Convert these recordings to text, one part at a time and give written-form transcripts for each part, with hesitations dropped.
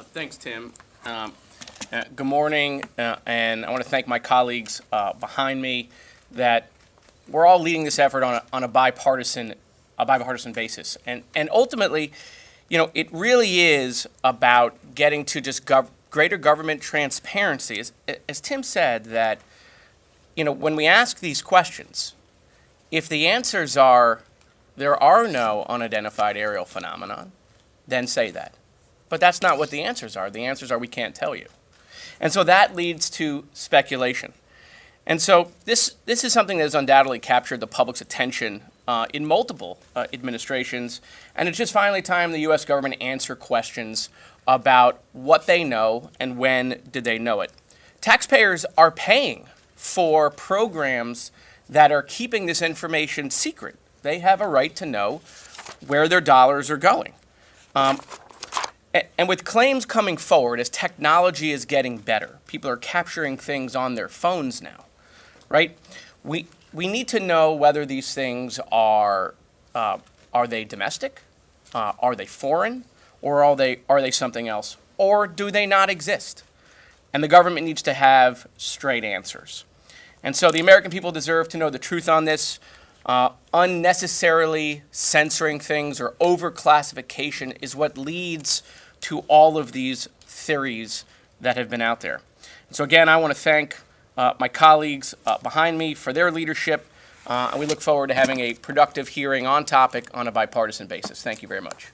Thanks, Tim. Good morning, and I want to thank my colleagues behind me that we're all leading this effort on a bipartisan basis, and ultimately, it really is about getting to just greater government transparency. As Tim said, that when we ask these questions, if the answers are there are no unidentified aerial phenomenon, then say that. But that's not what the answers are. The answers are we can't tell you. And so that leads to speculation. And so this is something that has undoubtedly captured the public's attention in multiple administrations. And it's just finally time the U.S. government answer questions about what they know and when did they know it. Taxpayers are paying for programs that are keeping this information secret. They have a right to know where their dollars are going. And with claims coming forward, as technology is getting better, people are capturing things on their phones now, right? We need to know whether these things are they domestic, are they foreign, or are they something else, or do they not exist? And the government needs to have straight answers. And so the American people deserve to know the truth on this. Unnecessarily censoring things or overclassification is what leads to all of these theories that have been out there. And so again, I want to thank my colleagues behind me for their leadership, and we look forward to having a productive hearing on topic on a bipartisan basis. Thank you very much.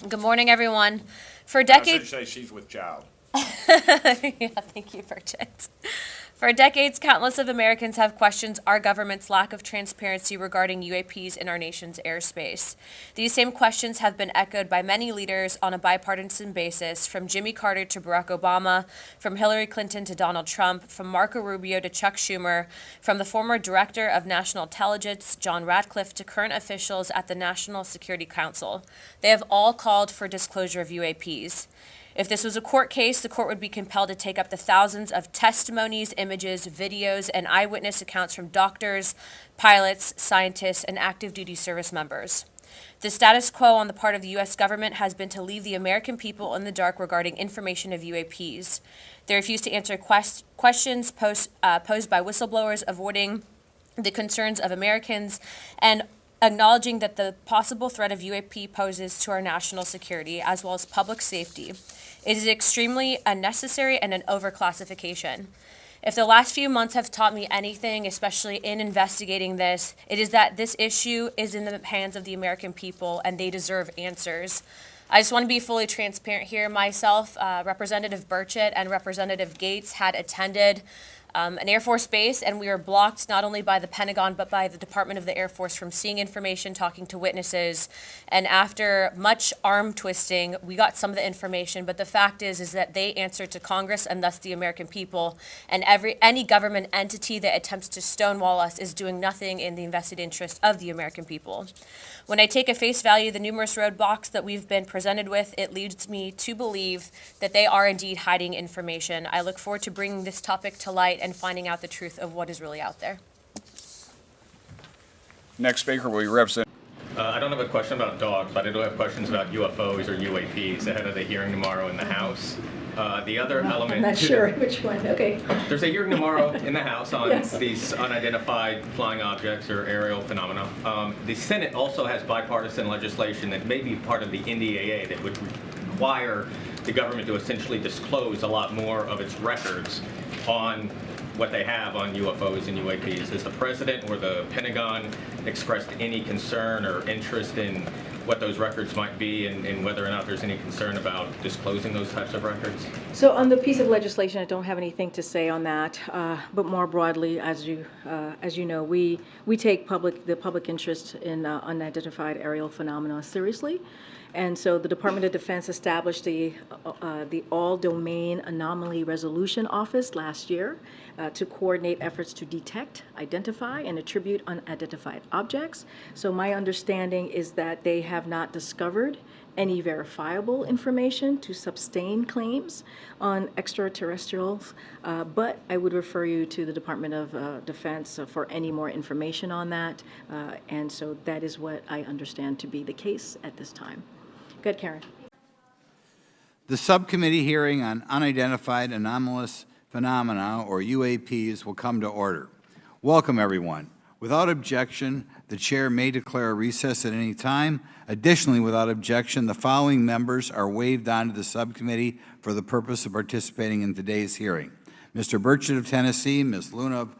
Good morning, everyone. For decades, I should say she's with child. yeah, thank you, Bridget. For decades, countless of Americans have questioned our government's lack of transparency regarding UAPs in our nation's airspace. These same questions have been echoed by many leaders on a bipartisan basis, from Jimmy Carter to Barack Obama, from Hillary Clinton to Donald Trump, from Marco Rubio to Chuck Schumer, from the former Director of National Intelligence, John Ratcliffe, to current officials at the National Security Council. They have all called for disclosure of UAPs. If this was a court case, the court would be compelled to take up the thousands of testimonies, images, videos, and eyewitness accounts from doctors, pilots, scientists, and active duty service members. The status quo on the part of the U.S. government has been to leave the American people in the dark regarding information of UAPs. They refuse to answer questions posed by whistleblowers, avoiding the concerns of Americans, and acknowledging that the possible threat of UAP poses to our national security as well as public safety. It is extremely unnecessary and an overclassification. If the last few months have taught me anything, especially in investigating this, it is that this issue is in the hands of the American people and they deserve answers. I just want to be fully transparent here. Myself, Representative Burchett and Representative Gates had attended an Air Force base, and we were blocked not only by the Pentagon but by the Department of the Air Force from seeing information, talking to witnesses. And after much arm twisting, we got some of the information. But the fact is that they answer to Congress and thus the American people. And any government entity that attempts to stonewall us is doing nothing in the invested interest of the American people. When I take at face value the numerous roadblocks that we've been presented with, it leads me to believe that they are indeed hiding information. I look forward to bringing this topic to light and finding out the truth of what is really out there. Next speaker will be Representative. I don't have a question about dogs, but I do have questions about UFOs or UAPs ahead of the hearing tomorrow in the House. The other element... I'm not sure which one. Okay. There's a hearing tomorrow in the House on Yes. these unidentified flying objects or aerial phenomena. The Senate also has bipartisan legislation that may be part of the NDAA that would require the government to essentially disclose a lot more of its records on what they have on UFOs and UAPs. Has the President or the Pentagon expressed any concern or interest in what those records might be and whether or not there's any concern about disclosing those types of records? So on the piece of legislation, I don't have anything to say on that. But more broadly, as you know, we take the public interest in unidentified aerial phenomena seriously. And so the Department of Defense established the All-Domain Anomaly Resolution Office last year to coordinate efforts to detect, identify, and attribute unidentified objects. So my understanding is that they have have not discovered any verifiable information to sustain claims on extraterrestrials, but I would refer you to the Department of Defense for any more information on that. And so that is what I understand to be the case at this time. Go ahead, Karen. The subcommittee hearing on unidentified anomalous phenomena, or UAPs, will come to order. Welcome, everyone. Without objection, the chair may declare a recess at any time. Additionally, without objection, the following members are waived onto the subcommittee for the purpose of participating in today's hearing: Mr. Burchett of Tennessee, Ms. Luna of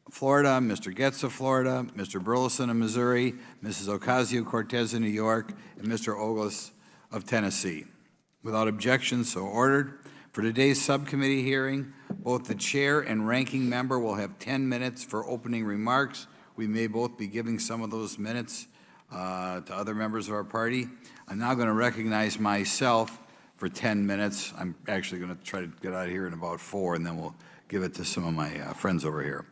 Florida, Mr. Getz of Florida, Mr. Burleson of Missouri, Mrs. Ocasio-Cortez of New York, and Mr. Ogles of Tennessee. Without objection, so ordered. For today's subcommittee hearing, both the chair and ranking member will have 10 minutes for opening remarks. We may both be giving some of those minutes to other members of our party. I'm now going to recognize myself for 10 minutes. I'm actually going to try to get out of here in about 4, and then we'll give it to some of my friends over here.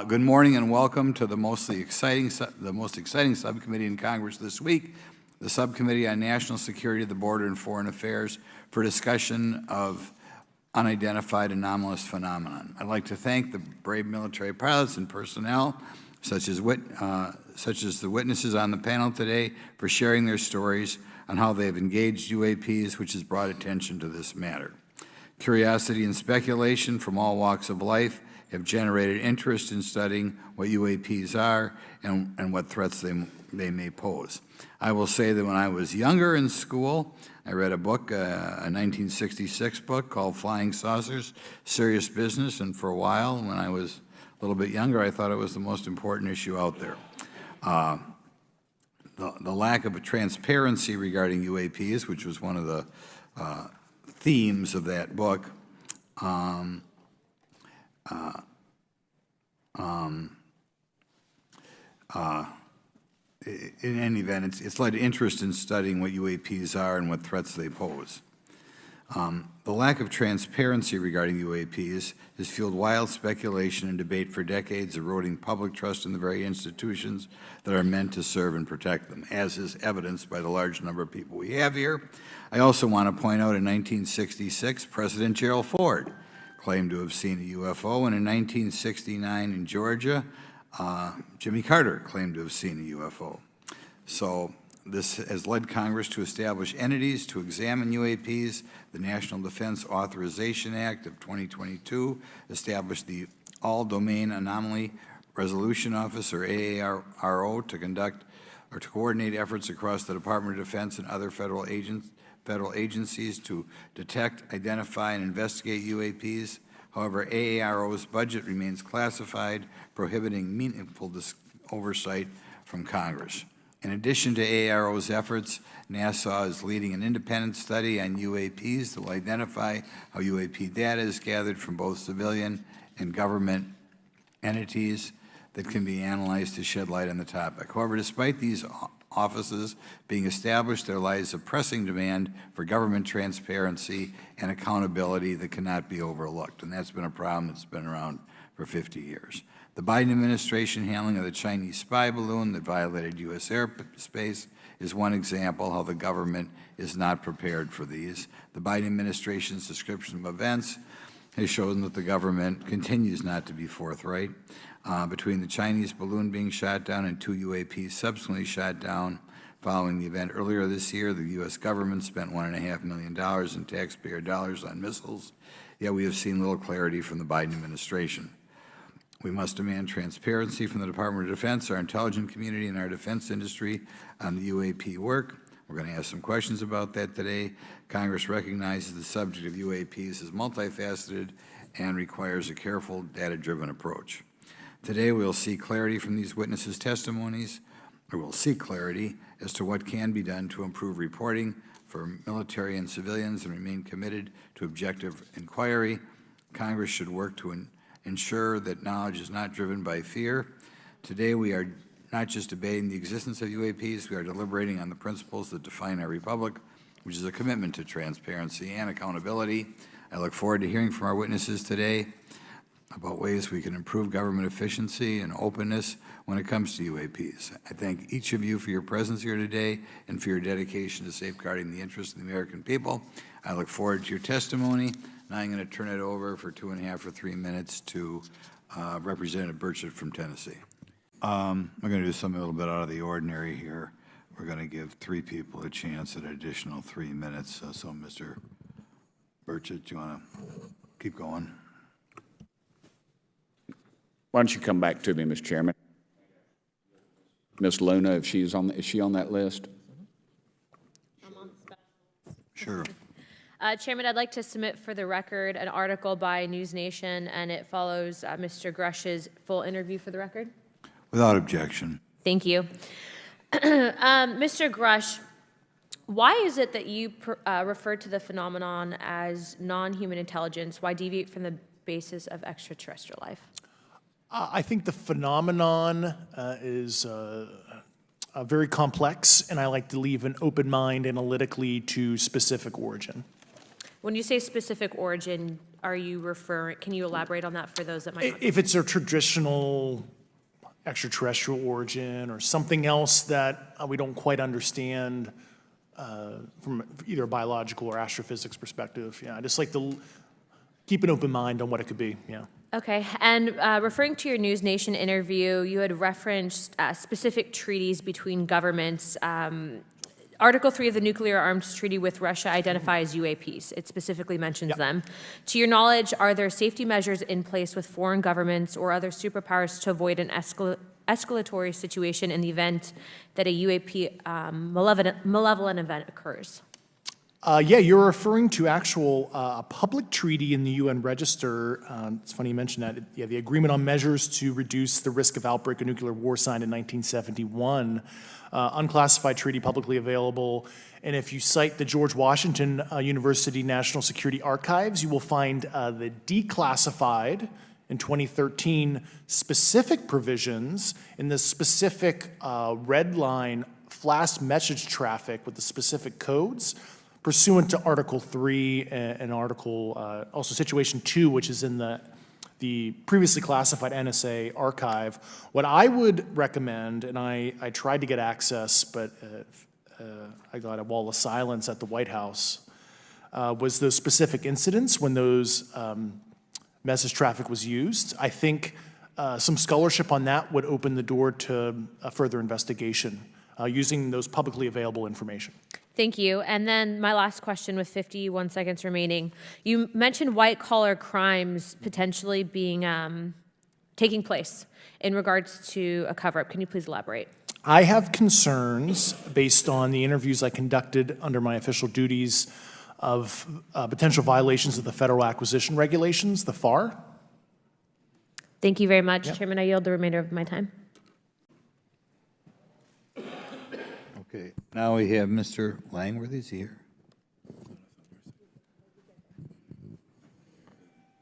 Good morning and welcome to the most exciting subcommittee in Congress this week, the Subcommittee on National Security, the Border, and Foreign Affairs, for discussion of unidentified anomalous phenomenon. I'd like to thank the brave military pilots and personnel, such as the witnesses on the panel today, for sharing their stories on how they've engaged UAPs, which has brought attention to this matter. Curiosity and speculation from all walks of life have generated interest in studying what UAPs are and what threats they may pose. I will say that when I was younger in school, I read a book, a 1966 book called Flying Saucers, Serious Business, and for a while, when I was a little bit younger, I thought it was the most important issue out there. The lack of a transparency regarding UAPs, which was one of the themes of that book, in any event, it's led to interest in studying what UAPs are and what threats they pose. The lack of transparency regarding UAPs has fueled wild speculation and debate for decades, eroding public trust in the very institutions that are meant to serve and protect them, as is evidenced by the large number of people we have here. I also want to point out in 1966, President Gerald Ford claimed to have seen a UFO, and in 1969 in Georgia, Jimmy Carter claimed to have seen a UFO. So this has led Congress to establish entities to examine UAPs. The National Defense Authorization Act of 2022 established the All-Domain Anomaly Resolution Office, or AARO, to conduct or to coordinate efforts across the Department of Defense and other federal agencies to detect, identify, and investigate UAPs. However, AARO's budget remains classified, prohibiting meaningful oversight from Congress. In addition to AARO's efforts, NASA is leading an independent study on UAPs that will identify how UAP data is gathered from both civilian and government entities that can be analyzed to shed light on the topic. However, despite these offices being established, there lies a pressing demand for government transparency and accountability that cannot be overlooked, and that's been a problem that's been around for 50 years. The Biden administration handling of the Chinese spy balloon that violated U.S. airspace is one example how the government is not prepared for these. The Biden administration's description of events has shown that the government continues not to be forthright. Between the Chinese balloon being shot down and 2 UAPs subsequently shot down following the event earlier this year, the U.S. government spent $1.5 million in taxpayer dollars on missiles, yet we have seen little clarity from the Biden administration. We must demand transparency from the Department of Defense, our intelligence community, and our defense industry on the UAP work. We're going to ask some questions about that today. Congress recognizes the subject of UAPs is multifaceted and requires a careful, data-driven approach. Today, we'll see clarity from these witnesses' testimonies, or we'll seek clarity as to what can be done to improve reporting for military and civilians and remain committed to objective inquiry. Congress should work to ensure that knowledge is not driven by fear. Today, we are not just debating the existence of UAPs, we are deliberating on the principles that define our republic, which is a commitment to transparency and accountability. I look forward to hearing from our witnesses today. about ways we can improve government efficiency and openness when it comes to UAPs. I thank each of you for your presence here today and for your dedication to safeguarding the interests of the American people. I look forward to your testimony. Now I'm going to turn it over for 2.5 or 3 minutes to Representative Burchett from Tennessee. We're going to do something a little bit out of the ordinary here. We're going to give 3 people a chance at an additional 3 minutes. So Mr. Burchett, do you want to keep going? Why don't you come back to me, Mr. Chairman? Ms. Luna, if she's on, is she on that list? Sure. Chairman, I'd like to submit for the record an article by News Nation, and it follows Mr. Grush's full interview for the record. Without objection. Thank you. Mr. Grush, why is it that you refer to the phenomenon as non-human intelligence? Why deviate from the basis of extraterrestrial life? I think the phenomenon is very complex, and I like to leave an open mind analytically to specific origin. When you say specific origin, are you referring, can you elaborate on that for those that might not? If it's a traditional extraterrestrial origin or something else that we don't quite understand from either a biological or astrophysics perspective, yeah, I just like to keep an open mind on what it could be, yeah. Okay, and referring to your News Nation interview, you had referenced specific treaties between governments. Article 3 of the Nuclear Arms Treaty with Russia identifies UAPs. It specifically mentions them. To your knowledge, are there safety measures in place with foreign governments or other superpowers to avoid an escalatory situation in the event that a UAP malevolent event occurs? Yeah, you're referring to actual public treaty in the UN Register. It's funny you mentioned that. Yeah, the Agreement on Measures to Reduce the Risk of Outbreak of Nuclear War signed in 1971. Unclassified treaty publicly available. And if you cite the George Washington University National Security Archives, you will find the declassified in 2013 specific provisions in the specific red line flash message traffic with the specific codes pursuant to Article 3 and Article, also Situation 2, which is in the previously classified NSA archive. What I would recommend, and I tried to get access, but I got a wall of silence at the White House, was those specific incidents when those message traffic was used. I think some scholarship on that would open the door to a further investigation using those publicly available information. Thank you. And then my last question with 51 seconds remaining. You mentioned white-collar crimes potentially being taking place in regards to a cover-up. Can you please elaborate? I have concerns based on the interviews I conducted under my official duties of potential violations of the Federal Acquisition Regulations, the FAR. Thank you very much, Chairman. I yield the remainder of my time. Okay, now we have Mr. Langworthy. Is he here?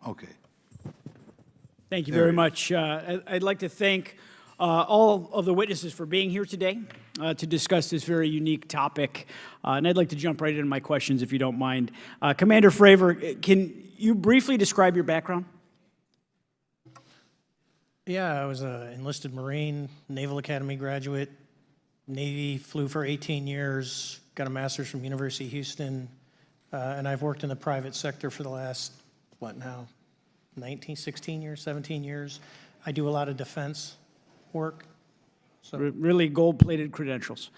Okay. Thank you very much. I'd like to thank all of the witnesses for being here today to discuss this very unique topic. And I'd like to jump right into my questions, if you don't mind. Commander Fravor, can you briefly describe your background? Yeah, I was an enlisted Marine, Naval Academy graduate, Navy, flew for 18 years, got a master's from University of Houston, and I've worked in the private sector for the last, 16 years, 17 years. I do a lot of defense work. So. Really gold-plated credentials.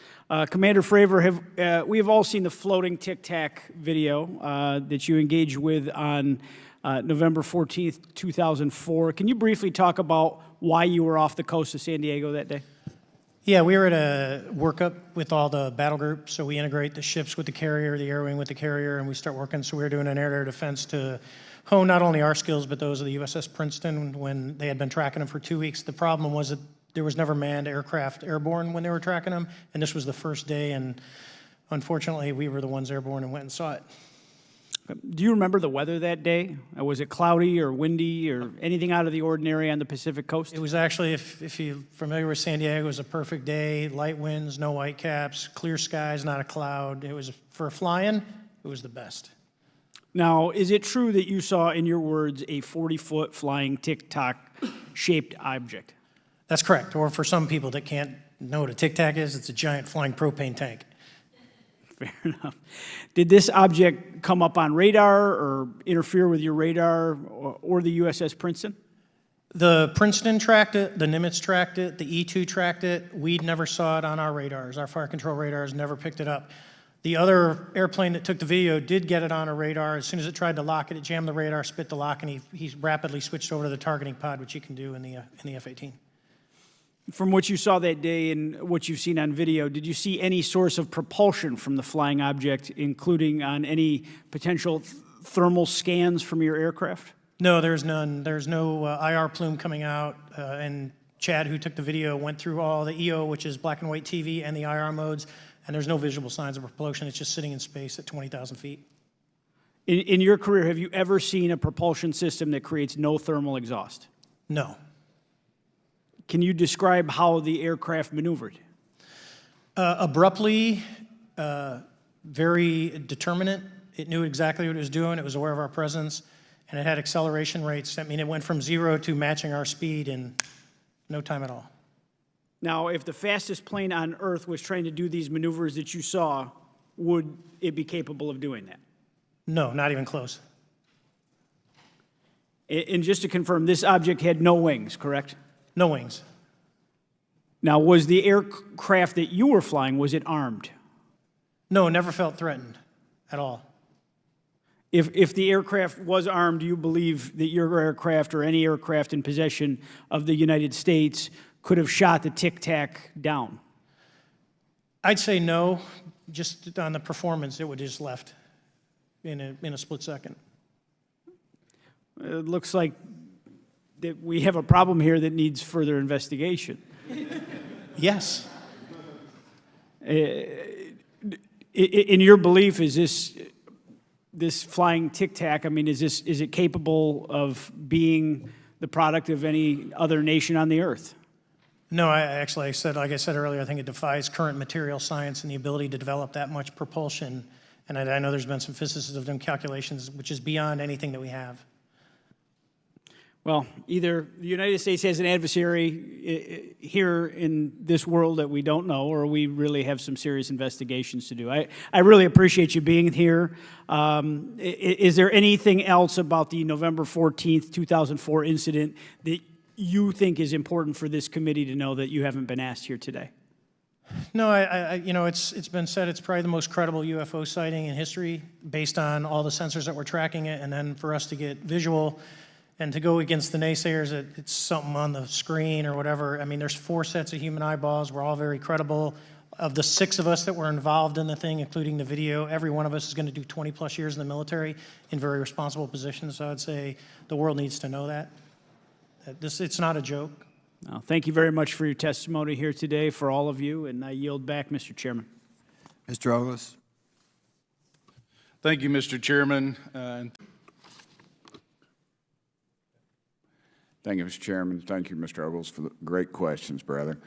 Commander Fravor, we have all seen the floating Tic Tac video that you engaged with on November 14th, 2004. Can you briefly talk about why you were off the coast of San Diego that day? Yeah, we were at a workup with all the battle groups, so we integrate the ships with the carrier, the air wing with the carrier, and we start working. So we were doing an air-to-air defense to hone not only our skills, but those of the USS Princeton when they had been tracking them for 2 weeks. The problem was that there was never manned aircraft airborne when they were tracking them, and this was the first day, and unfortunately, we were the ones airborne and went and saw it. Do you remember the weather that day? Was it cloudy or windy or anything out of the ordinary on the Pacific coast? It was actually, if you're familiar with San Diego, it was a perfect day, light winds, no whitecaps, clear skies, not a cloud. It was, for flying, it was the best. Now, is it true that you saw, in your words, a 40-foot flying Tic Tac shaped object? That's correct. Or for some people that can't know what a Tic Tac is, it's a giant flying propane tank. Fair enough. Did this object come up on radar or interfere with your radar or the USS Princeton? The Princeton tracked it, the Nimitz tracked it, the E-2 tracked it. We never saw it on our radars. Our fire control radars never picked it up. The other airplane that took the video did get it on a radar. As soon as it tried to lock it, it jammed the radar, spit the lock, and he rapidly switched over to the targeting pod, which you can do in the F-18. From what you saw that day and what you've seen on video, did you see any source of propulsion from the flying object, including on any potential thermal scans from your aircraft? No, there's none. There's no IR plume coming out. And Chad, who took the video, went through all the EO, which is black and white TV, and the IR modes, and there's no visible signs of propulsion. It's just sitting in space at 20,000 feet. In your career, have you ever seen a propulsion system that creates no thermal exhaust? No. Can you describe how the aircraft maneuvered? Abruptly, very determinate. It knew exactly what it was doing. It was aware of our presence, and it had acceleration rates. I mean, it went from 0 to matching our speed in no time at all. Now, if the fastest plane on Earth was trying to do these maneuvers that you saw, would it be capable of doing that? No, not even close. And just to confirm, this object had no wings, correct? No wings. Now, was the aircraft that you were flying, was it armed? No, never felt threatened at all. If the aircraft was armed, do you believe that your aircraft or any aircraft in possession of the United States could have shot the Tic Tac down? I'd say no. Just on the performance, it would have just left in a split second. It looks like that we have a problem here that needs further investigation. Yes. In your belief, is this flying Tic Tac, I mean, is it capable of being the product of any other nation on the earth? No, like I said earlier, I think it defies current material science and the ability to develop that much propulsion. And I know there's been some physicists have done calculations, which is beyond anything that we have. Well, either the United States has an adversary here in this world that we don't know, or we really have some serious investigations to do. I really appreciate you being here. Is there anything else about the November 14th, 2004 incident that you think is important for this committee to know that you haven't been asked here today? No, it's been said it's probably the most credible UFO sighting in history based on all the sensors that were tracking it, and then for us to get visual and to go against the naysayers that it's something on the screen or whatever. I mean, there's 4 sets of human eyeballs. We're all very credible. Of the 6 of us that were involved in the thing, including the video, every one of us is going to do 20-plus years in the military in very responsible positions. So I'd say the world needs to know that. It's not a joke. Well, thank you very much for your testimony here today for all of you, and I yield back, Mr. Chairman. Mr. Ogles? Thank you, Mr. Chairman. Thank you, Mr. Chairman. Thank you, Mr. Ogles, for the great questions, brother.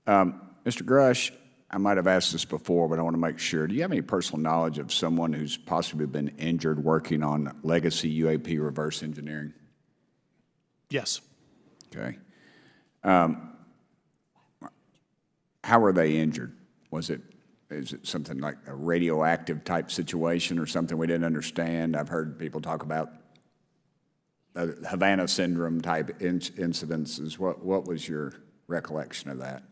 Mr. Grush, I might have asked this before, but I want to make sure. Do you have any personal knowledge of someone who's possibly been injured working on legacy UAP reverse engineering? Yes. Okay. How were they injured? Is it something like a radioactive type situation or something we didn't understand? I've heard people talk about Havana syndrome type incidences. What was your recollection of that?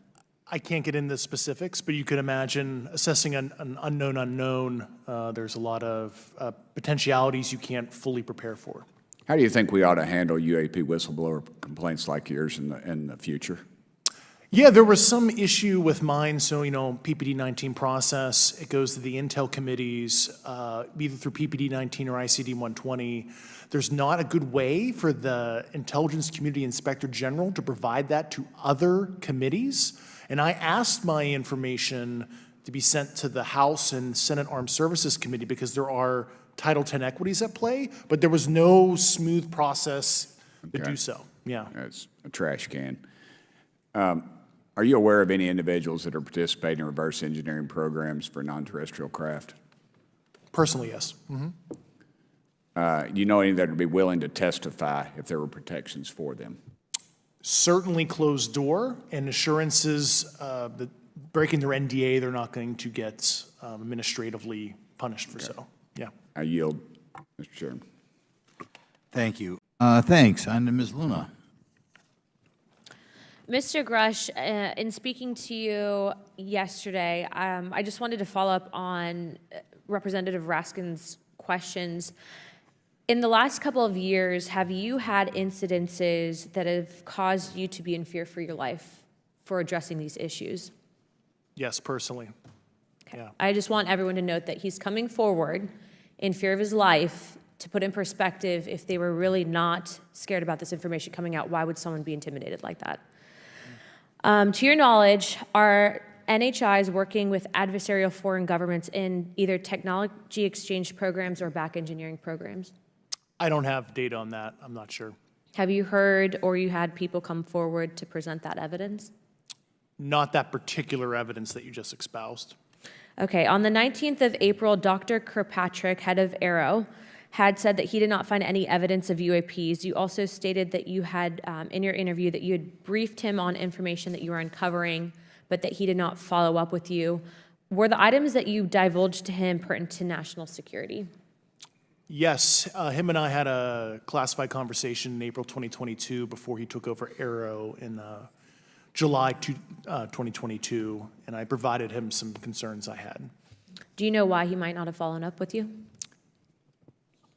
I can't get into specifics, but you could imagine assessing an unknown unknown. There's a lot of potentialities you can't fully prepare for. How do you think we ought to handle UAP whistleblower complaints like yours in the future? Yeah, there was some issue with mine. So, PPD-19 process, it goes to the intel committees, either through PPD-19 or ICD-120. There's not a good way for the Intelligence Community Inspector General to provide that to other committees. And I asked my information to be sent to the House and Senate Armed Services Committee because there are Title X equities at play, but there was no smooth process to do so. Yeah. It's a trash can. Are you aware of any individuals that are participating in reverse engineering programs for non-terrestrial craft? Personally, yes. Do you know any that would be willing to testify if there were protections for them? Certainly closed door and assurances that breaking their NDA, they're not going to get administratively punished for so. Yeah. I yield, Mr. Chairman. Thank you. Thanks. On to Ms. Luna. Mr. Grush, in speaking to you yesterday, I just wanted to follow up on Representative Raskin's questions. In the last couple of years, have you had incidences that have caused you to be in fear for your life for addressing these issues? Yes, personally. Okay. Yeah. I just want everyone to note that he's coming forward in fear of his life. To put in perspective, if they were really not scared about this information coming out, why would someone be intimidated like that? To your knowledge, are NHIs working with adversarial foreign governments in either technology exchange programs or back engineering programs? I don't have data on that. I'm not sure. Have you heard or you had people come forward to present that evidence? Not that particular evidence that you just espoused. Okay, on the 19th of April, Dr. Kirkpatrick, head of Aero, had said that he did not find any evidence of UAPs. You also stated that you had, in your interview, that you had briefed him on information that you were uncovering, but that he did not follow up with you. Were the items that you divulged to him pertinent to national security? Yes, him and I had a classified conversation in April 2022 before he took over Aero in July 2022, and I provided him some concerns I had. Do you know why he might not have followed up with you?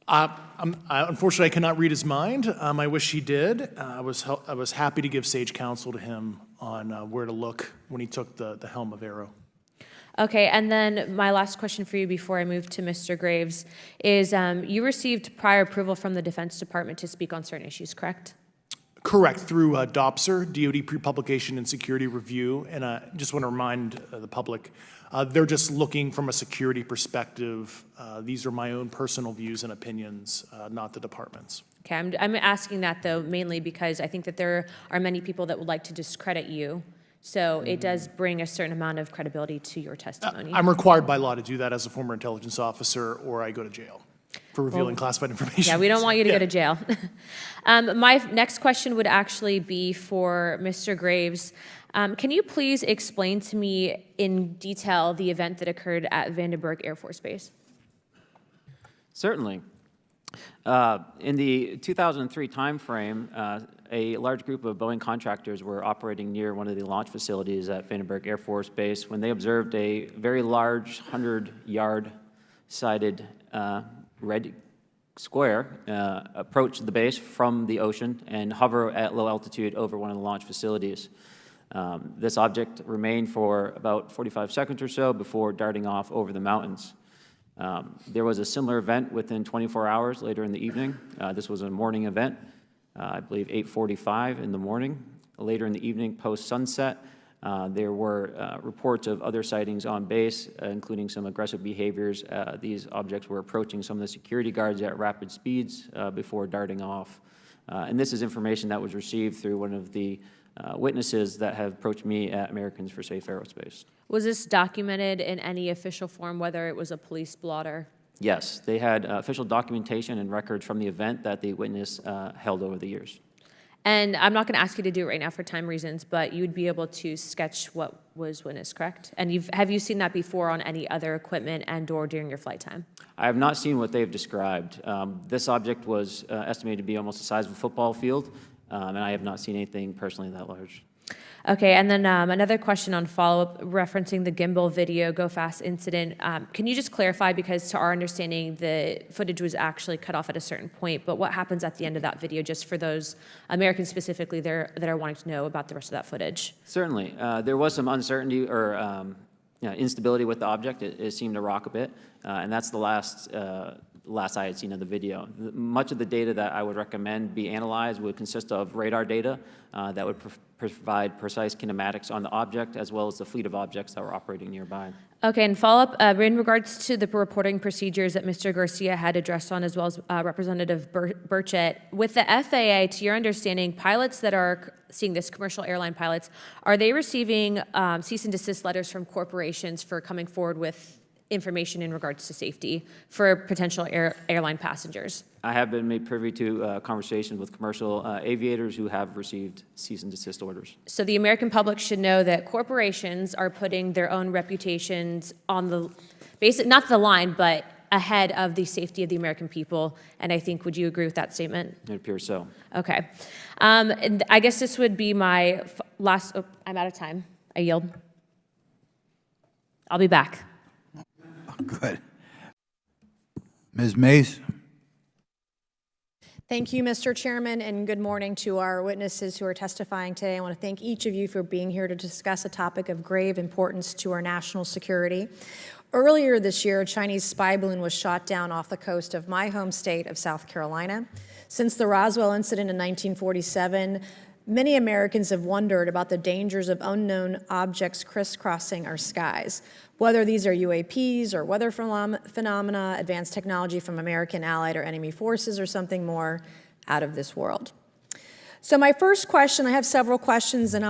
Unfortunately, I cannot read his mind. I wish he did. I was happy to give sage counsel to him on where to look when he took the helm of Aero. Okay, and then my last question for you before I move to Mr. Graves is you received prior approval from the Defense Department to speak on certain issues, correct? Correct, through DOPSR, DoD Pre-Publication and Security Review, and I just want to remind the public, they're just looking from a security perspective. These are my own personal views and opinions, not the department's. Okay, I'm asking that though mainly because I think that there are many people that would like to discredit you, so it does bring a certain amount of credibility to your testimony. I'm required by law to do that as a former intelligence officer, or I go to jail for revealing classified information. Yeah, we don't want you to go to jail. My next question would actually be for Mr. Graves. Can you please explain to me in detail the event that occurred at Vandenberg Air Force Base? Certainly. In the 2003 timeframe, a large group of Boeing contractors were operating near one of the launch facilities at Vandenberg Air Force Base when they observed a very large 100-yard sided red square approach the base from the ocean and hover at low altitude over one of the launch facilities. This object remained for about 45 seconds or so before darting off over the mountains. There was a similar event within 24 hours later in the evening. This was a morning event, I believe 8:45 in the morning. Later in the evening, post-sunset, there were reports of other sightings on base, including some aggressive behaviors. These objects were approaching some of the security guards at rapid speeds before darting off. And this is information that was received through one of the witnesses that have approached me at Americans for Safe Aerospace. Was this documented in any official form, whether it was a police blotter? Yes, they had official documentation and records from the event that the witness held over the years. And I'm not going to ask you to do it right now for time reasons, but you would be able to sketch what was witnessed, correct? And have you seen that before on any other equipment and/or during your flight time? I have not seen what they've described. This object was estimated to be almost the size of a football field, and I have not seen anything personally that large. Okay, and then another question on follow-up referencing the gimbal video Go Fast incident. Can you just clarify, because to our understanding, the footage was actually cut off at a certain point, but what happens at the end of that video, just for those Americans specifically that are wanting to know about the rest of that footage? Certainly. There was some uncertainty or instability with the object. It seemed to rock a bit, and that's the last I had seen of the video. Much of the data that I would recommend be analyzed would consist of radar data that would provide precise kinematics on the object, as well as the fleet of objects that were operating nearby. Okay, and follow-up, in regards to the reporting procedures that Mr. Garcia had addressed on, as well as Representative Burchett, with the FAA, to your understanding, pilots that are seeing this, commercial airline pilots, are they receiving cease and desist letters from corporations for coming forward with information in regards to safety for potential airline passengers? I have been made privy to conversations with commercial aviators who have received cease and desist orders. So the American public should know that corporations are putting their own reputations on the not the line, but ahead of the safety of the American people. And I think, would you agree with that statement? It appears so. Okay. And I guess this would be my last, I'm out of time. I yield. I'll be back. Good. Ms. Mays? Thank you, Mr. Chairman, and good morning to our witnesses who are testifying today. I want to thank each of you for being here to discuss a topic of grave importance to our national security. Earlier this year, a Chinese spy balloon was shot down off the coast of my home state of South Carolina. Since the Roswell incident in 1947, many Americans have wondered about the dangers of unknown objects crisscrossing our skies. Whether these are UAPs or weather phenomena, advanced technology from American allied or enemy forces, or something more out of this world. So my first question, I have several questions, and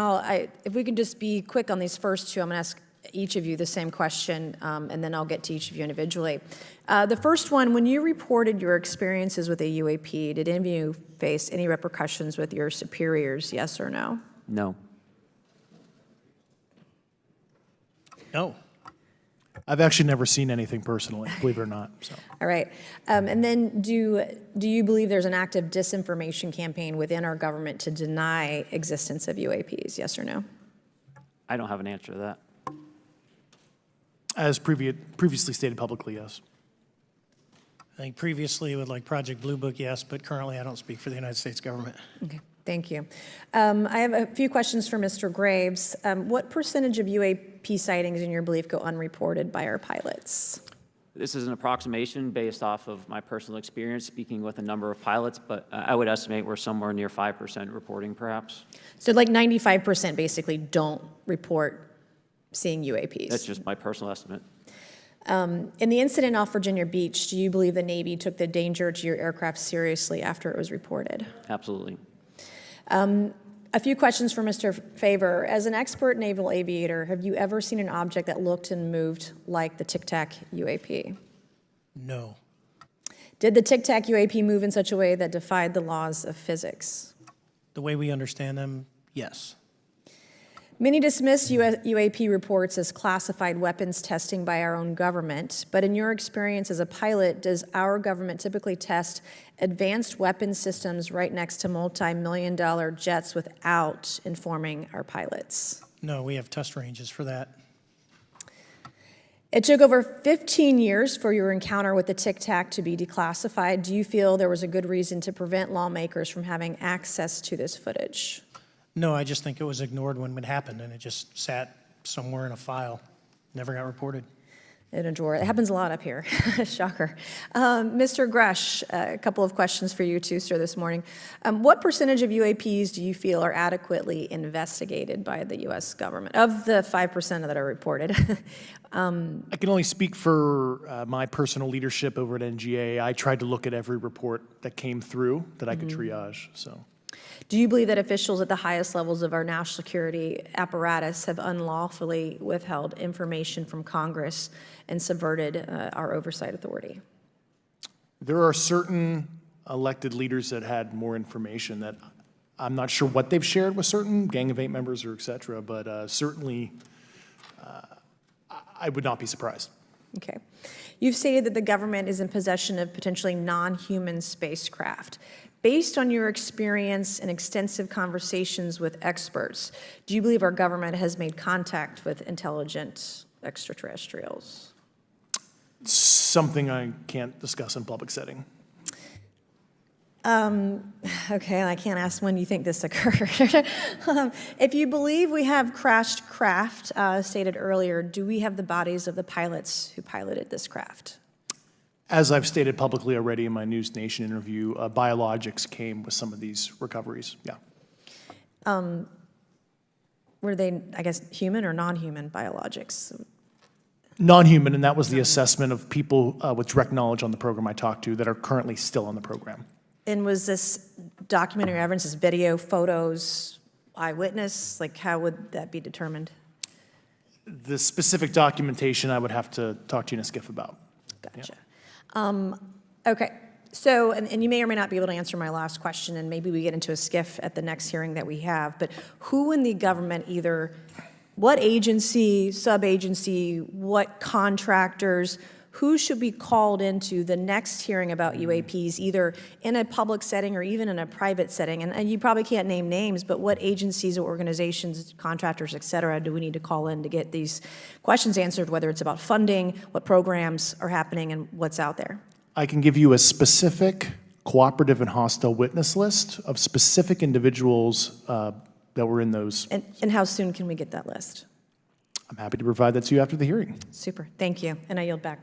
if we can just be quick on these first two, I'm going to ask each of you the same question, and then I'll get to each of you individually. The first one, when you reported your experiences with a UAP, did any of you face any repercussions with your superiors, yes or no? No. No. I've actually never seen anything personally, believe it or not. So. All right. And then do you believe there's an active disinformation campaign within our government to deny existence of UAPs, yes or no? I don't have an answer to that. As previously stated publicly, yes. I think previously with like Project Blue Book, yes, but currently I don't speak for the United States government. Okay, thank you. I have a few questions for Mr. Graves. What percentage of UAP sightings, in your belief, go unreported by our pilots? This is an approximation based off of my personal experience speaking with a number of pilots, but I would estimate we're somewhere near 5% reporting, perhaps. So like 95% basically don't report seeing UAPs. That's just my personal estimate. In the incident off Virginia Beach, do you believe the Navy took the danger to your aircraft seriously after it was reported? Absolutely. A few questions for Mr. Favor. As an expert naval aviator, have you ever seen an object that looked and moved like the Tic Tac UAP? No. Did the Tic Tac UAP move in such a way that defied the laws of physics? The way we understand them, yes. Many dismiss UAP reports as classified weapons testing by our own government, but in your experience as a pilot, does our government typically test advanced weapon systems right next to multi-million-dollar jets without informing our pilots? No, we have test ranges for that. It took over 15 years for your encounter with the Tic Tac to be declassified. Do you feel there was a good reason to prevent lawmakers from having access to this footage? No, I just think it was ignored when it happened, and it just sat somewhere in a file. Never got reported. In a drawer. It happens a lot up here. Shocker. Mr. Grush, a couple of questions for you too, sir, this morning. What percentage of UAPs do you feel are adequately investigated by the U.S. government, of the 5% that are reported? I can only speak for my personal leadership over at NGA. I tried to look at every report that came through that I could triage, so. Do you believe that officials at the highest levels of our national security apparatus have unlawfully withheld information from Congress and subverted our oversight authority? There are certain elected leaders that had more information that I'm not sure what they've shared with certain Gang of Eight members or et cetera, but certainly I would not be surprised. Okay. You've stated that the government is in possession of potentially non-human spacecraft. Based on your experience and extensive conversations with experts, do you believe our government has made contact with intelligent extraterrestrials? Something I can't discuss in public setting. Okay, I can't ask when you think this occurred. If you believe we have crashed craft, stated earlier, do we have the bodies of the pilots who piloted this craft? As I've stated publicly already in my News Nation interview, biologics came with some of these recoveries, yeah. Were they, I guess, human or non-human biologics? Non-human, and that was the assessment of people with direct knowledge on the program I talked to that are currently still on the program. And was this documentary evidence, this video, photos, eyewitness? Like, how would that be determined? The specific documentation I would have to talk to you in a skiff about. Gotcha. Okay, so, and you may or may not be able to answer my last question, and maybe we get into a skiff at the next hearing that we have, but who in the government, either what agency, sub-agency, what contractors, who should be called into the next hearing about UAPs, either in a public setting or even in a private setting? And you probably can't name names, but what agencies or organizations, contractors, et cetera, do we need to call in to get these questions answered, whether it's about funding, what programs are happening, and what's out there? I can give you a specific cooperative and hostile witness list of specific individuals that were in those. And how soon can we get that list? I'm happy to provide that to you after the hearing. Super, thank you, and I yield back.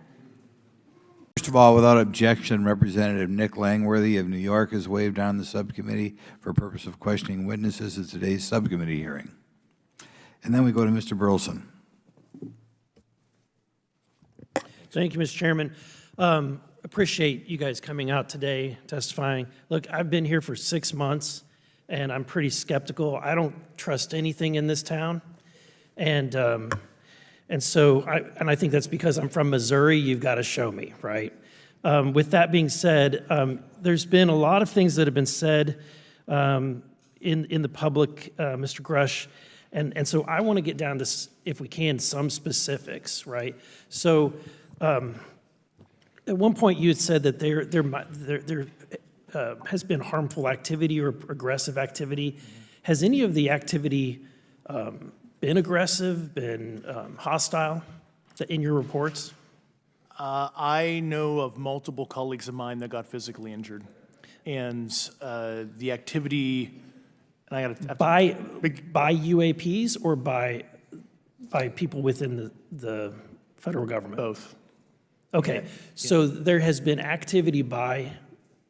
First of all, without objection, Representative Nick Langworthy of New York has waived on the subcommittee for purpose of questioning witnesses at today's subcommittee hearing. And then we go to Mr. Burleson. Thank you, Mr. Chairman. Appreciate you guys coming out today, testifying. Look, I've been here for 6 months, and I'm pretty skeptical. I don't trust anything in this town. And so I think that's because I'm from Missouri. You've got to show me, right? With that being said, there's been a lot of things that have been said in the public, Mr. Grush, and so I want to get down to, if we can, some specifics, right? So at one point you had said that there has been harmful activity or aggressive activity. Has any of the activity been aggressive, been hostile in your reports? I know of multiple colleagues of mine that got physically injured. And the activity, and I got to... By UAPs or by people within the federal government? Both. Okay, so there has been activity by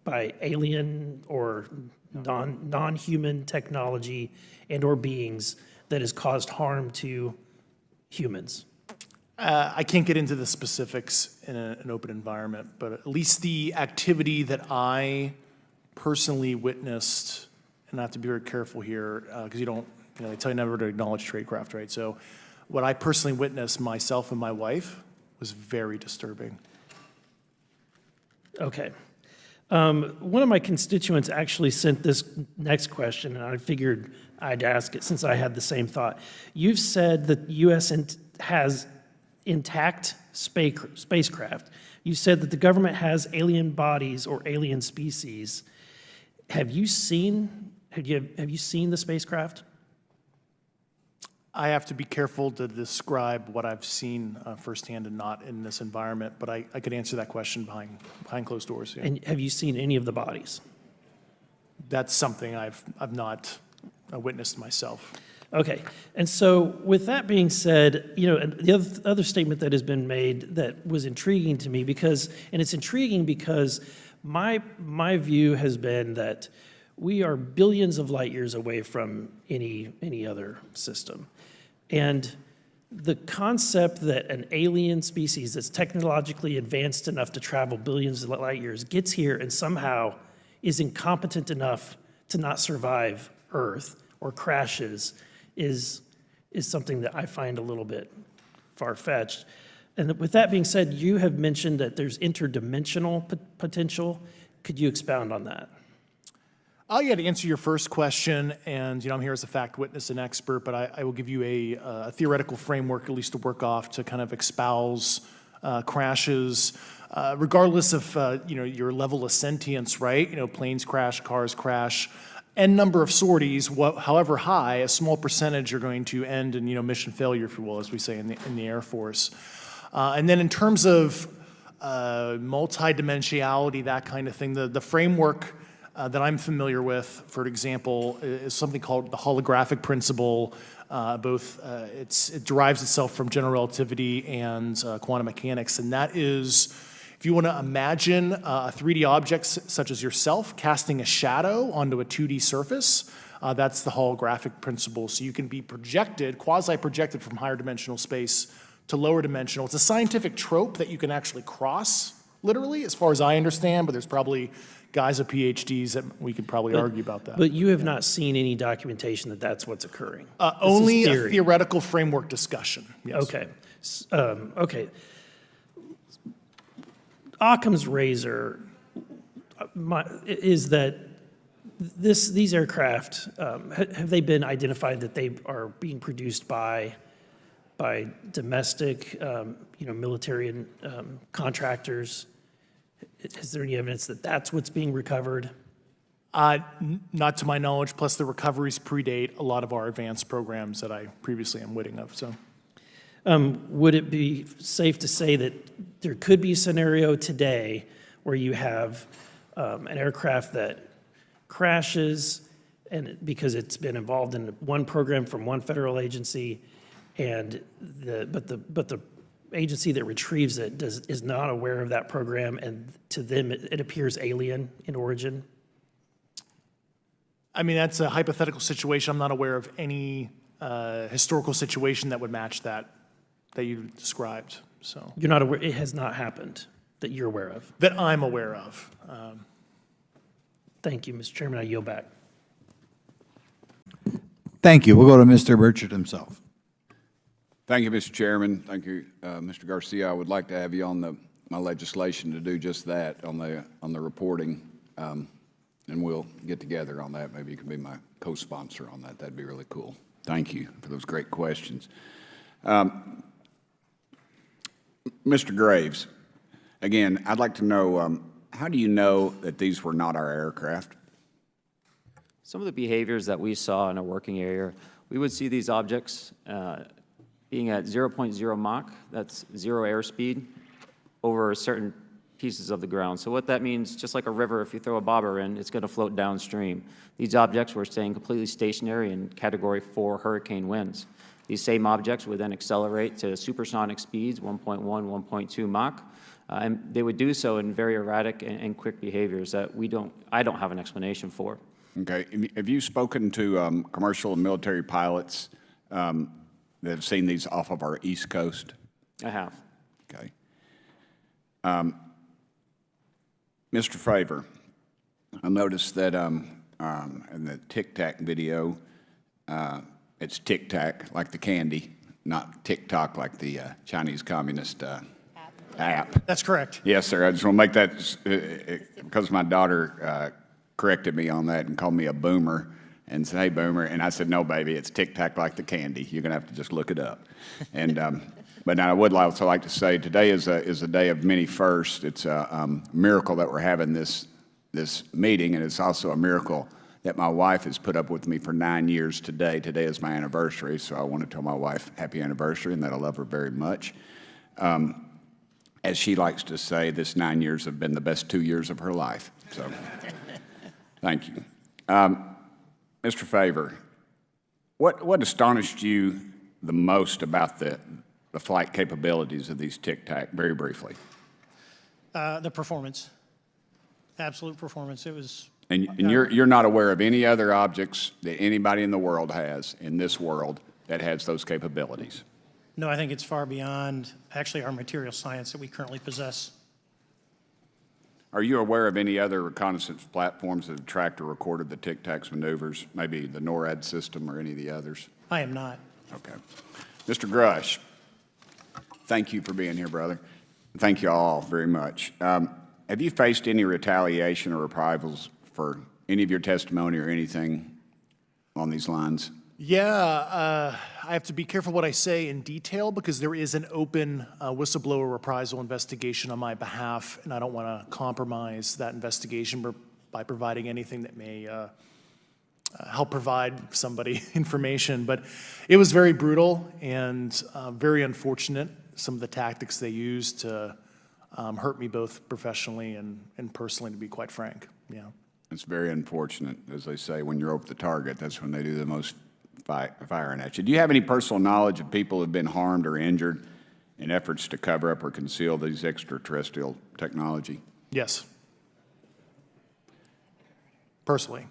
alien or non-human technology and or beings that has caused harm to humans. I can't get into the specifics in an open environment, but at least the activity that I personally witnessed, and I have to be very careful here, because they tell you never to acknowledge tradecraft, right? So what I personally witnessed, myself and my wife, was very disturbing. Okay. One of my constituents actually sent this next question, and I figured I'd ask it since I had the same thought. You've said that the U.S. has intact spacecraft. You said that the government has alien bodies or alien species. Have you seen the spacecraft? I have to be careful to describe what I've seen firsthand and not in this environment, but I could answer that question behind closed doors. Yeah. And have you seen any of the bodies? That's something I've not witnessed myself. Okay, and so with that being said, the other statement that has been made that was intriguing to me it's intriguing because my view has been that we are billions of light years away from any other system. And the concept that an alien species that's technologically advanced enough to travel billions of light years gets here and somehow is incompetent enough to not survive Earth or crashes is something that I find a little bit far-fetched. And with that being said, you have mentioned that there's interdimensional potential. Could you expound on that? Yeah, to answer your first question, and I'm here as a fact witness and expert, but I will give you a theoretical framework, at least to work off, to kind of espouse crashes, regardless of your level of sentience, right? Planes crash, cars crash, n number of sorties, however high, a small percentage are going to end in mission failure, if you will, as we say in the Air Force. And then in terms of multidimensionality, that kind of thing, the framework that I'm familiar with, for example, is something called the holographic principle. It derives itself from general relativity and quantum mechanics, and that is, if you want to imagine a 3D object such as yourself casting a shadow onto a 2D surface, that's the holographic principle. So you can be projected, quasi-projected from higher dimensional space to lower dimensional. It's a scientific trope that you can actually cross literally, as far as I understand, but there's probably guys with PhDs that we could probably argue about that. But you have not seen any documentation that that's what's occurring? This is Only a theory. theoretical framework discussion, yes. Okay. Okay. Occam's razor is that these aircraft, have they been identified that they are being produced by domestic, military and contractors? Is there any evidence that that's what's being recovered? Not to my knowledge, plus the recoveries predate a lot of our advanced programs that I previously am witting of, so. Would it be safe to say that there could be a scenario today where you have an aircraft that crashes and because it's been involved in one program from one federal agency, and but the agency that retrieves it is not aware of that program, and to them it appears alien in origin? I mean, that's a hypothetical situation. I'm not aware of any historical situation that would match that you described, so. You're not aware, it has not happened that you're aware of? That I'm aware of. Thank you, Mr. Chairman. I yield back. Thank you. We'll go to Mr. Burchett himself. Thank you, Mr. Chairman. Thank you, Mr. Garcia. I would like to have you on my legislation to do just that, on the reporting, and we'll get together on that. Maybe you can be my co-sponsor on that. That'd be really cool. Thank you for those great questions. Mr. Graves, again, I'd like to know, how do you know that these were not our aircraft? Some of the behaviors that we saw in a working area, we would see these objects being at 0.0 Mach, that's 0 airspeed, over certain pieces of the ground. So what that means, just like a river, if you throw a bobber in, it's going to float downstream. These objects were staying completely stationary in Category 4 hurricane winds. These same objects would then accelerate to supersonic speeds, 1.1, 1.2 Mach, and they would do so in very erratic and quick behaviors that I don't have an explanation for. Okay. Have you spoken to commercial and military pilots that have seen these off of our East Coast? I have. Okay. Mr. Favor, I noticed that in the Tic Tac video, it's Tic Tac, like the candy, not Tic Tac like the Chinese Communist app. That's correct. Yes, sir. I just want to make that, because my daughter corrected me on that and called me a boomer and said, "Hey, boomer." And I said, "No, baby, it's Tic Tac like the candy. You're going to have to just look it up." And but now I would also like to say today is a day of many firsts. It's a miracle that we're having this meeting, and it's also a miracle that my wife has put up with me for 9 years today. Today is my anniversary, so I want to tell my wife happy anniversary and that I love her very much. As she likes to say, this 9 years have been the best 2 years of her life. So, thank you. Mr. Favor, what astonished you the most about the flight capabilities of these Tic Tac, very briefly? The performance, absolute performance. It was. And you're not aware of any other objects that anybody in the world has, in this world, that has those capabilities? No, I think it's far beyond actually our material science that we currently possess. Are you aware of any other reconnaissance platforms that have tracked or recorded the Tic Tac's maneuvers, maybe the NORAD system or any of the others? I am not. Okay. Mr. Grush, thank you for being here, brother. Thank you all very much. Have you faced any retaliation or reprisals for any of your testimony or anything on these lines? Yeah, I have to be careful what I say in detail because there is an open whistleblower reprisal investigation on my behalf, and I don't want to compromise that investigation by providing anything that may help provide somebody information. But it was very brutal and very unfortunate, some of the tactics they used to hurt me both professionally and personally, to be quite frank. Yeah. It's very unfortunate. As they say, when you're over the target, that's when they do the most firing at you. Do you have any personal knowledge of people who have been harmed or injured in efforts to cover up or conceal these extraterrestrial technology? Yes. Personally.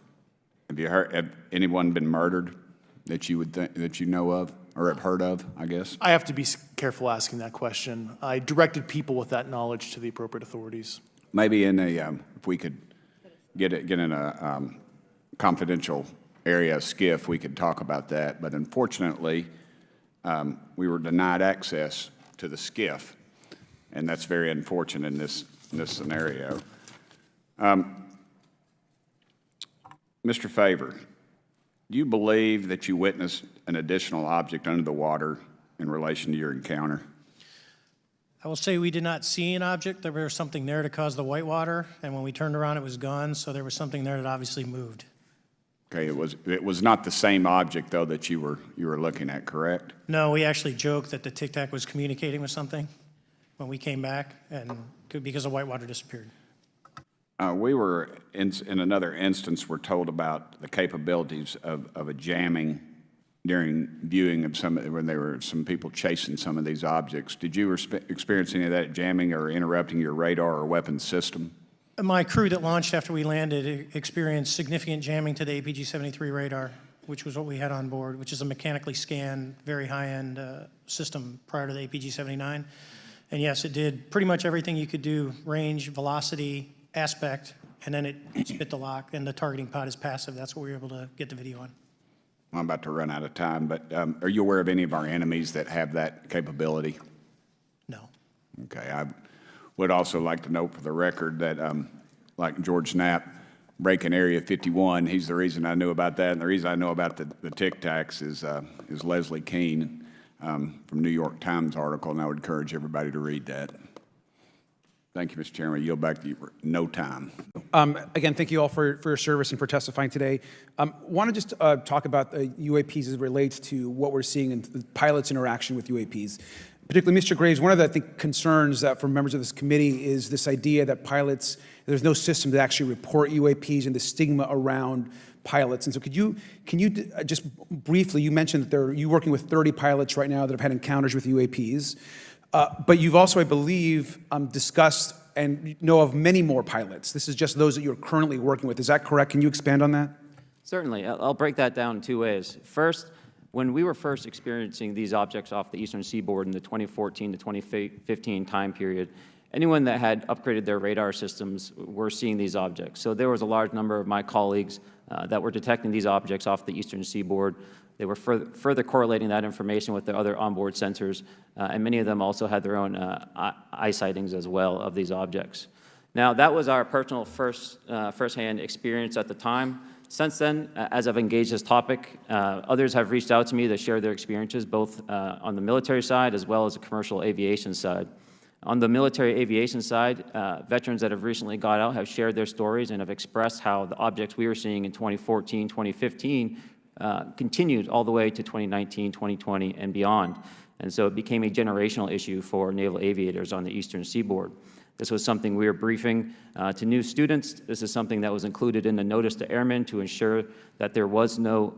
Have anyone been murdered that you would think, that you know of? or have heard of, I guess? I have to be careful asking that question. I directed people with that knowledge to the appropriate authorities. Maybe in a, if we could get in a confidential area, SCIF, we could talk about that. But unfortunately, we were denied access to the SCIF, and that's very unfortunate in this scenario. Mr. Favor, do you believe that you witnessed an additional object under the water in relation to your encounter? I will say we did not see an object. There was something there to cause the whitewater, and when we turned around, it was gone, so there was something there that obviously moved. Okay, it was not the same object, though, that you were looking at, correct? No, we actually joked that the Tic Tac was communicating with something when we came back, and because the whitewater disappeared. We were, in another instance, we're told about the capabilities of a jamming during viewing of when there were some people chasing some of these objects. Did you experience any of that jamming or interrupting your radar or weapons system? My crew that launched after we landed experienced significant jamming to the APG-73 radar, which was what we had on board, which is a mechanically scanned, very high-end system prior to the APG-79. And yes, it did pretty much everything you could do, range, velocity, aspect, and then it spit the lock, and the targeting pod is passive. That's what we were able to get the video on. I'm about to run out of time, but are you aware of any of our enemies that have that capability? No. Okay, I would also like to note for the record that, like George Knapp, breaking Area 51, he's the reason I knew about that, and the reason I know about the Tic Tacs is Leslie Keene from New York Times article, and I would encourage everybody to read that. Thank you, Mr. Chairman. I yield back to you for no time. Again, thank you all for your service and for testifying today. Want to just talk about the UAPs as it relates to what we're seeing in the pilots' interaction with UAPs. Particularly, Mr. Graves, one of the, I think, concerns that for members of this committee is this idea that pilots, there's no system to actually report UAPs and the stigma around pilots. And so can you just briefly, you mentioned that you're working with 30 pilots right now that have had encounters with UAPs. But you've also, I believe, discussed and know of many more pilots. This is just those that you're currently working with. Is that correct? Can you expand on that? Certainly. I'll break that down in two ways. First, when we were first experiencing these objects off the eastern seaboard in the 2014 to 2015 time period, anyone that had upgraded their radar systems were seeing these objects. So there was a large number of my colleagues that were detecting these objects off the eastern seaboard. They were further correlating that information with their other onboard sensors, and many of them also had their own eye sightings as well of these objects. Now, that was our personal firsthand experience at the time. Since then, as I've engaged this topic, others have reached out to me to share their experiences, both on the military side as well as the commercial aviation side. On the military aviation side, veterans that have recently got out have shared their stories and have expressed how the objects we were seeing in 2014, 2015 continued all the way to 2019, 2020, and beyond. And so it became a generational issue for naval aviators on the eastern seaboard. This was something we were briefing to new students. This is something that was included in the notice to airmen to ensure that there was no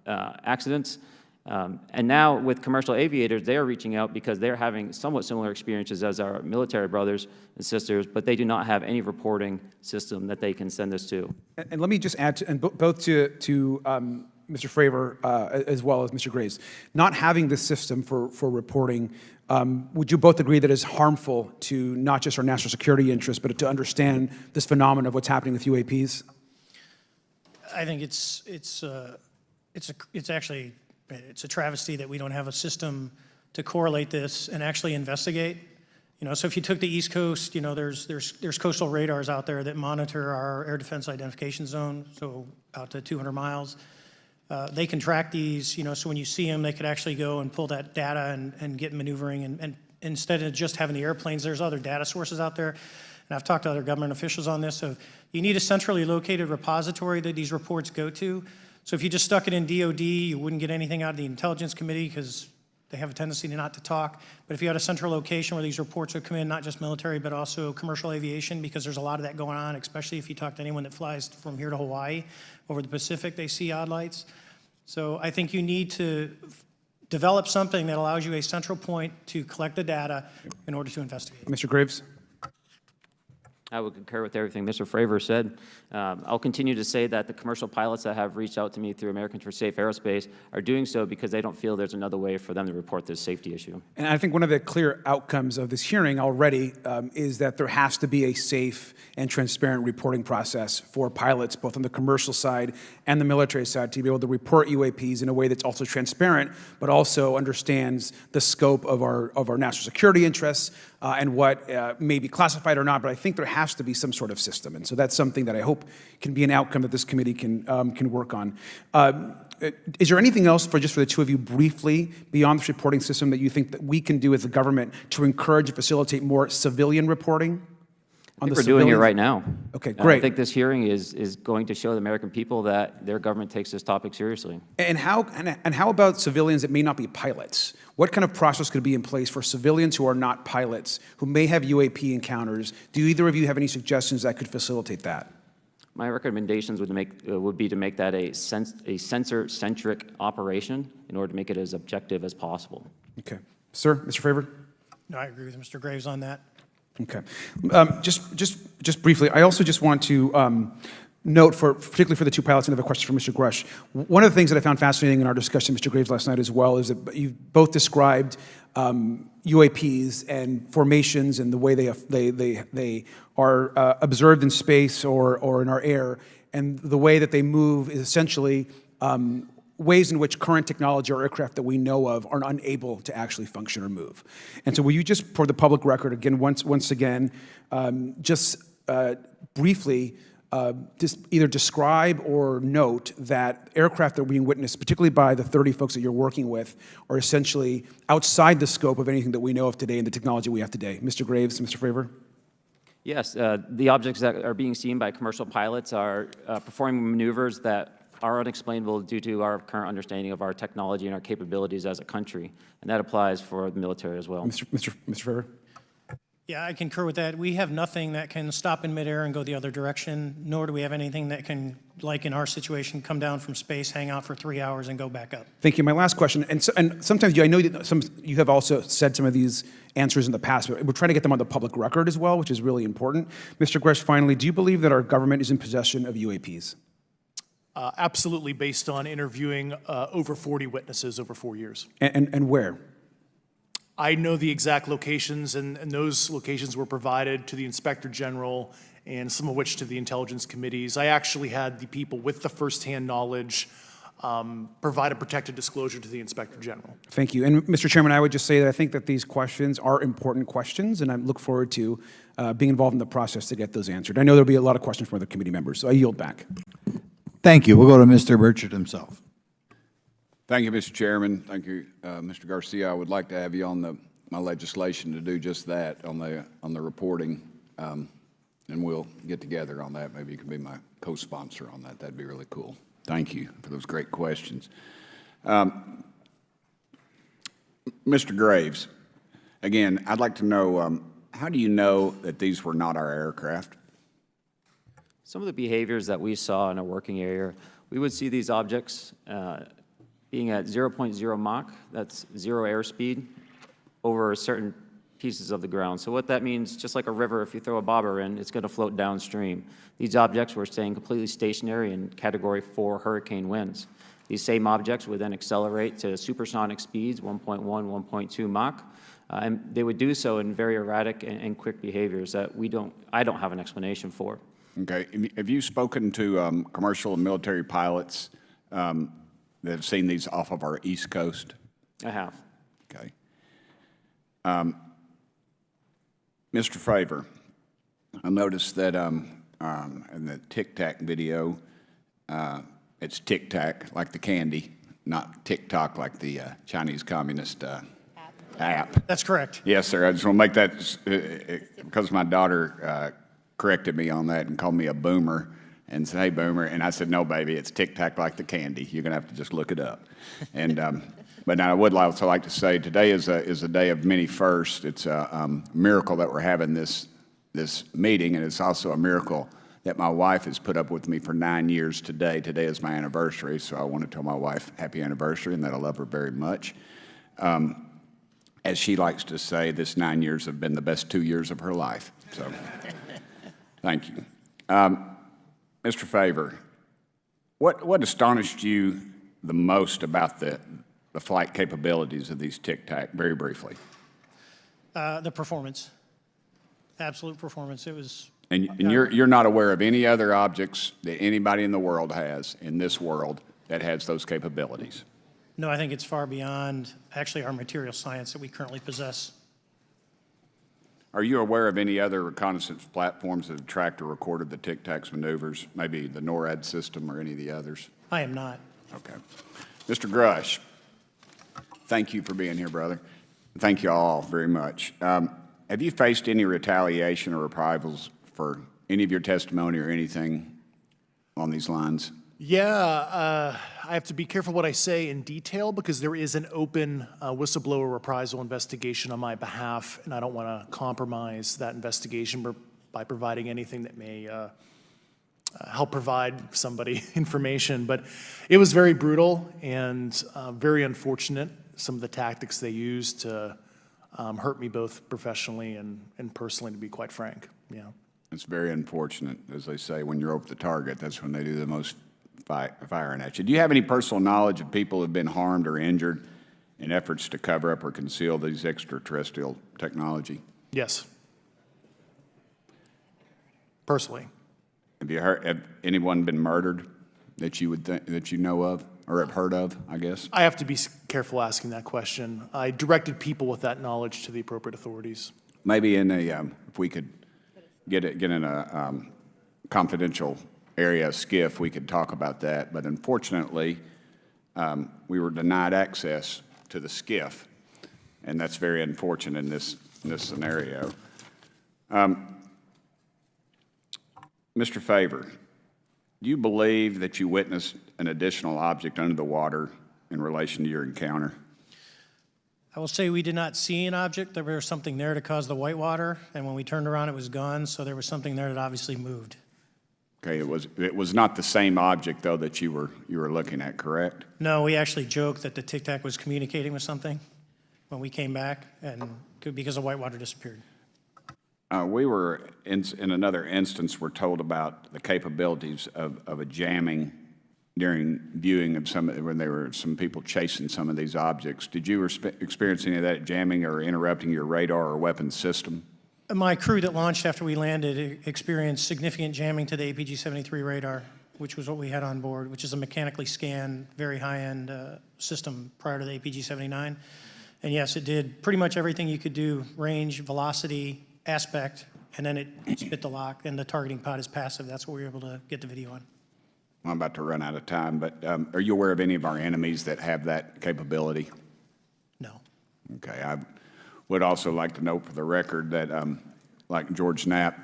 accidents. And now with commercial aviators, they are reaching out because they're having somewhat similar experiences as our military brothers and sisters, but they do not have any reporting system that they can send us to. And let me just add, both to Mr. Fravor as well as Mr. Graves, not having this system for reporting, would you both agree that it's harmful to not just our national security interests, but to understand this phenomenon of what's happening with UAPs? I think it's actually a travesty that we don't have a system to correlate this and actually investigate. You know, so if you took the East Coast, you know, there's coastal radars out there that monitor our air defense identification zone, so out to 200 miles. They can track these, you know, so when you see them, they could actually go and pull that data and get maneuvering. And instead of just having the airplanes, there's other data sources out there. And I've talked to other government officials on this. So you need a centrally located repository that these reports go to. So if you just stuck it in DOD, you wouldn't get anything out of the Intelligence Committee because they have a tendency to not to talk. But if you had a central location where these reports would come in, not just military, but also commercial aviation, because there's a lot of that going on, especially if you talk to anyone that flies from here to Hawaii, over the Pacific, they see odd lights. So I think you need to develop something that allows you a central point to collect the data in order to investigate. Mr. Graves? I would concur with everything Mr. Fravor said. I'll continue to say that the commercial pilots that have reached out to me through Americans for Safe Aerospace are doing so because they don't feel there's another way for them to report this safety issue. And I think one of the clear outcomes of this hearing already is that there has to be a safe and transparent reporting process for pilots, both on the commercial side and the military side, to be able to report UAPs in a way that's also transparent, but also understands the scope of our national security interests and what may be classified or not. But I think there has to be some sort of system, and so that's something that I hope can be an outcome that this committee can work on. Is there anything else for the two of you briefly beyond this reporting system that you think that we can do as a government to encourage and facilitate more civilian reporting? I think we're doing it right now. Okay, great. I think this hearing is going to show the American people that their government takes this topic seriously. And how about civilians that may not be pilots? What kind of process could be in place for civilians who are not pilots, who may have UAP encounters? Do either of you have any suggestions that could facilitate that? My recommendations would be to make that a sensor-centric operation in order to make it as objective as possible. Okay. Sir, Mr. Fravor? No, I agree with Mr. Graves on that. Okay. Just briefly, I also just want to note, particularly for the two pilots, and I have a question for Mr. Grush. One of the things that I found fascinating in our discussion, Mr. Graves, last night as well, is that you both described UAPs and formations and the way they are observed in space or in our air, and the way that they move is essentially ways in which current technology or aircraft that we know of are unable to actually function or move. And so will you just, for the public record, again, once again, just briefly just either describe or note that aircraft that are being witnessed, particularly by the 30 folks that you're working with, are essentially outside the scope of anything that we know of today and the technology we have today. Mr. Graves, Mr. Fravor? Yes, the objects that are being seen by commercial pilots are performing maneuvers that are unexplainable due to our current understanding of our technology and our capabilities as a country, and that applies for the military as well. Mr. Fravor? Yeah, I concur with that. We have nothing that can stop in midair and go the other direction, nor do we have anything that can, like in our situation, come down from space, hang out for 3 hours, and go back up. Thank you. My last question, and sometimes I know that you have also said some of these answers in the past, but we're trying to get them on the public record as well, which is really important. Mr. Grush, finally, do you believe that our government is in possession of UAPs? Absolutely, based on interviewing over 40 witnesses over 4 years. And where? I know the exact locations, and those locations were provided to the Inspector General, and some of which to the intelligence committees. I actually had the people with the firsthand knowledge provide a protected disclosure to the Inspector General. Thank you. And Mr. Chairman, I would just say that I think that these questions are important questions, and I look forward to being involved in the process to get those answered. I know there'll be a lot of questions from other committee members, so I yield back. Thank you. We'll go to Mr. Burchett himself. Thank you, Mr. Chairman. Thank you, Mr. Garcia. I would like to have you on my legislation to do just that on the reporting, and we'll get together on that. Maybe you can be my co-sponsor on that. That'd be really cool. Thank you for those great questions. Mr. Graves, again, I'd like to know, how do you know that these were not our aircraft? Some of the behaviors that we saw in a working area, we would see these objects being at 0.0 Mach, that's 0 airspeed, over certain pieces of the ground. So what that means, just like a river, if you throw a bobber in, it's going to float downstream. These objects were staying completely stationary in Category 4 hurricane winds. These same objects would then accelerate to supersonic speeds, 1.1, 1.2 Mach, and they would do so in very erratic and quick behaviors that I don't have an explanation for. Okay. Have you spoken to commercial and military pilots that have seen these off of our East Coast? I have. Okay. Mr. Fravor, I noticed that in the Tic Tac video, it's Tic Tac like the candy, not Tic Tac like the Chinese Communist app. That's correct. Yes, sir. I just want to make that because my daughter corrected me on that and called me a boomer and said, "Hey, boomer," and I said, "No, baby, it's Tic Tac like the candy. You're gonna have to just look it up." And but now I would also like to say today is a day of many firsts. It's a miracle that we're having this meeting, and it's also a miracle that my wife has put up with me for 9 years today. Today is my anniversary, so I want to tell my wife happy anniversary and that I love her very much. As she likes to say, this 9 years have been the best 2 years of her life. So. Thank you. Mr. Favor, what astonished you the most about the flight capabilities of these Tic Tac, very briefly? The performance, absolute performance. It was. And you're not aware of any other objects that anybody in the world has, in this world, that has those capabilities? No, I think it's far beyond actually our material science that we currently possess. Are you aware of any other reconnaissance platforms that have tracked or recorded the Tic Tac's maneuvers, maybe the NORAD system or any of the others? I am not. Okay. Mr. Grush, thank you for being here, brother. Thank you all very much. Have you faced any retaliation or reprisals for any of your testimony or anything on these lines? Yeah, I have to be careful what I say in detail because there is an open whistleblower reprisal investigation on my behalf, and I don't want to compromise that investigation by providing anything that may help provide somebody information. But it was very brutal and very unfortunate, some of the tactics they used to hurt me both professionally and personally, to be quite frank. Yeah. It's very unfortunate. As they say, when you're over the target, that's when they do the most firing at you. Do you have any personal knowledge of people who have been harmed or injured in efforts to cover up or conceal these extraterrestrial technology? Yes. Personally. Have anyone been murdered that you would that you know of or have heard of, I guess? I have to be careful asking that question. I directed people with that knowledge to the appropriate authorities. Maybe in a, if we could get in a confidential area, SCIF, we could talk about that. But unfortunately, we were denied access to the SCIF, and that's very unfortunate in this scenario. Mr. Favor, do you believe that you witnessed an additional object under the water in relation to your encounter? I will say we did not see an object. There was something there to cause the whitewater, and when we turned around, it was gone. So there was something there that obviously moved. Okay, it was not the same object though that you were looking at, correct? No, we actually joked that the Tic Tac was communicating with something when we came back, and because the whitewater disappeared. We were in another instance. We're told about the capabilities of a jamming during viewing of when there were some people chasing some of these objects. Did you experience any of that jamming or interrupting your radar or weapons system? My crew that launched after we landed experienced significant jamming to the APG-73 radar, which was what we had on board, which is a mechanically scanned, very high-end system prior to the APG-79. And yes, it did pretty much everything you could do, range, velocity, aspect, and then it spit the lock, and the targeting pod is passive. That's what we were able to get the video on. I'm about to run out of time, but are you aware of any of our enemies that have that capability? No. Okay. I would also like to note for the record that, like George Knapp,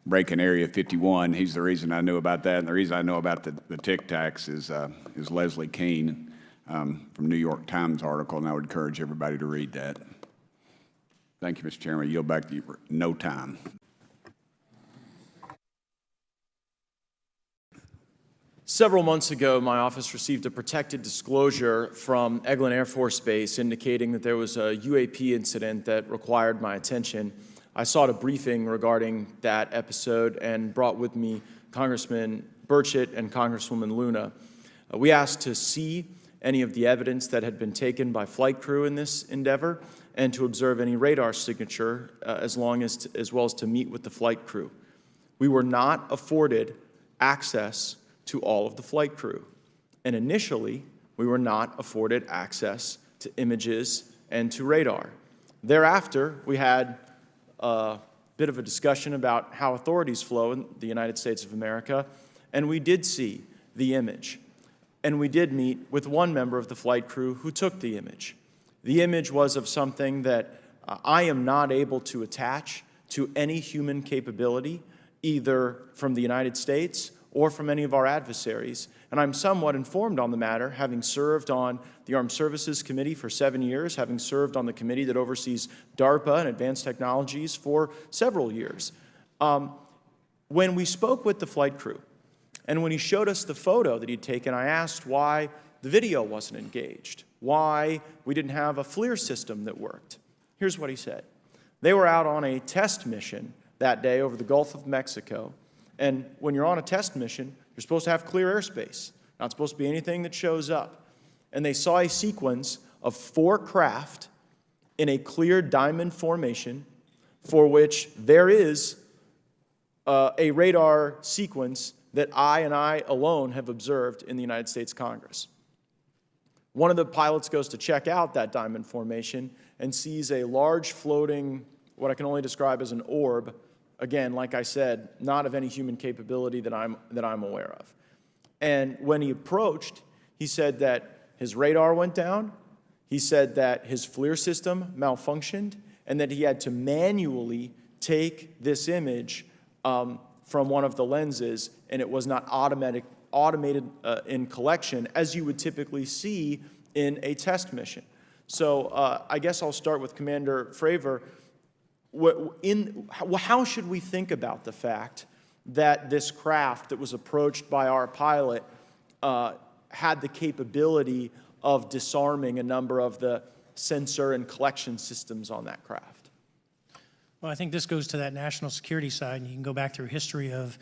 breaking Area 51, he's the reason I knew about that, and the reason I know about the Tic Tacs is Leslie Keene from New York Times article, and I would encourage everybody to read that. Thank you, Mr. Chairman. I yield back to you for no time. Several months ago, my office received a protected disclosure from Eglin Air Force Base indicating that there was a UAP incident that required my attention. I sought a briefing regarding that episode and brought with me Congressman Burchett and Congresswoman Luna. We asked to see any of the evidence that had been taken by flight crew in this endeavor and to observe any radar signature as well as to meet with the flight crew. We were not afforded access to all of the flight crew. And initially, we were not afforded access to images and to radar. Thereafter, we had a bit of a discussion about how authorities flow in the United States of America, and we did see the image. And we did meet with one member of the flight crew who took the image. The image was of something that I am not able to attach to any human capability, either from the United States or from any of our adversaries. And I'm somewhat informed on the matter, having served on the Armed Services Committee for 7 years, having served on the committee that oversees DARPA and advanced technologies for several years. When we spoke with the flight crew, and when he showed us the photo that he'd taken, I asked why the video wasn't engaged, why we didn't have a FLIR system that worked. Here's what he said. They were out on a test mission that day over the Gulf of Mexico, And when you're on a test mission, you're supposed to have clear airspace. Not supposed to be anything that shows up. And they saw a sequence of 4 craft in a clear diamond formation for which there is a radar sequence that I alone have observed in the United States Congress. One of the pilots goes to check out that diamond formation and sees a large floating, what I can only describe as an orb, again, like I said, not of any human capability that I'm aware of. And when he approached, he said that his radar went down, he said that his FLIR system malfunctioned, and that he had to manually take this image from one of the lenses, and it was not automated in collection, as you would typically see in a test mission. So I guess I'll start with Commander Fravor. How should we think about the fact that this craft that was approached by our pilot had the capability of disarming a number of the sensor and collection systems on that craft? Well, I think this goes to that national security side, and you can go back through history of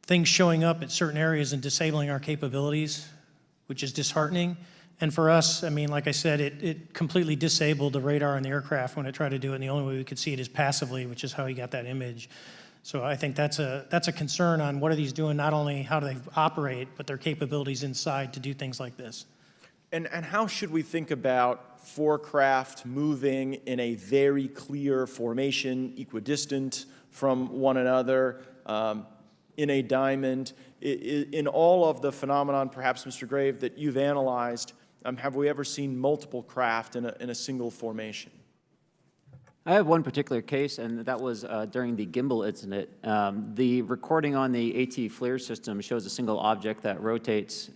things showing up at certain areas and disabling our capabilities, which is disheartening. And for us, I mean, like I said, it completely disabled the radar on the aircraft when it tried to do it, and the only way we could see it is passively, which is how he got that image. So I think that's a concern on what are these doing, not only how do they operate, but their capabilities inside to do things like this. And how should we think about 4 craft moving in a very clear formation, equidistant from one another, in a diamond? In all of the phenomenon, perhaps, Mr. Grave, that you've analyzed, have we ever seen multiple craft in a single formation? I have one particular case, and that was during the gimbal incident. The recording on the AT FLIR system shows a single object that rotates.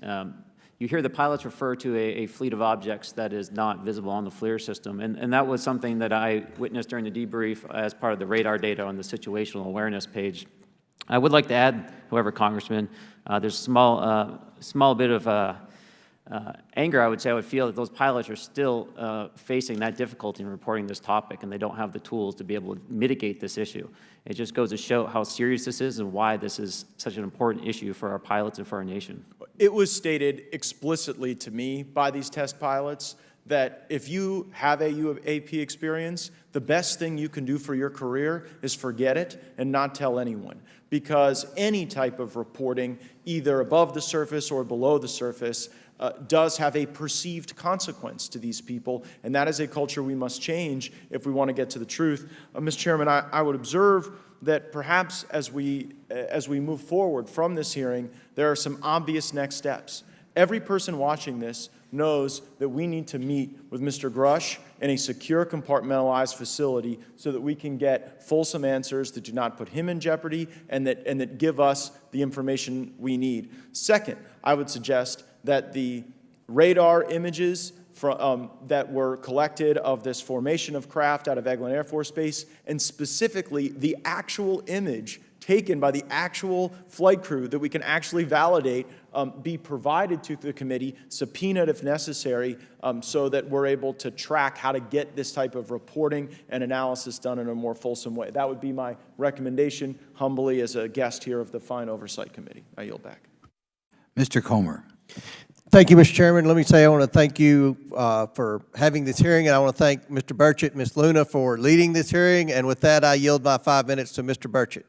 You hear the pilots refer to a fleet of objects that is not visible on the FLIR system, and that was something that I witnessed during the debrief as part of the radar data on the situational awareness page. I would like to add, however, Congressman, there's a small bit of anger, I would say, I would feel that those pilots are still facing that difficulty in reporting this topic, and they don't have the tools to be able to mitigate this issue. It just goes to show how serious this is and why this is such an important issue for our pilots and for our nation. It was stated explicitly to me by these test pilots that if you have a UAP experience, the best thing you can do for your career is forget it and not tell anyone. Because any type of reporting, either above the surface or below the surface, does have a perceived consequence to these people, and that is a culture we must change if we want to get to the truth. Mr. Chairman, I would observe that perhaps as we move forward from this hearing, there are some obvious next steps. Every person watching this knows that we need to meet with Mr. Grush in a secure, compartmentalized facility so that we can get fulsome answers that do not put him in jeopardy and that give us the information we need. Second, I would suggest that the radar images that were collected of this formation of craft out of Eglin Air Force Base, and specifically the actual image taken by the actual flight crew that we can actually validate, be provided to the committee, subpoenaed if necessary, so that we're able to track how to get this type of reporting and analysis done in a more fulsome way. That would be my recommendation, humbly, as a guest here of the Fine Oversight Committee. I yield back. Mr. Comer. Thank you, Mr. Chairman. Let me say I want to thank you for having this hearing, and I want to thank Mr. Burchett and Ms. Luna for leading this hearing. And with that, I yield my 5 minutes to Mr. Burchett.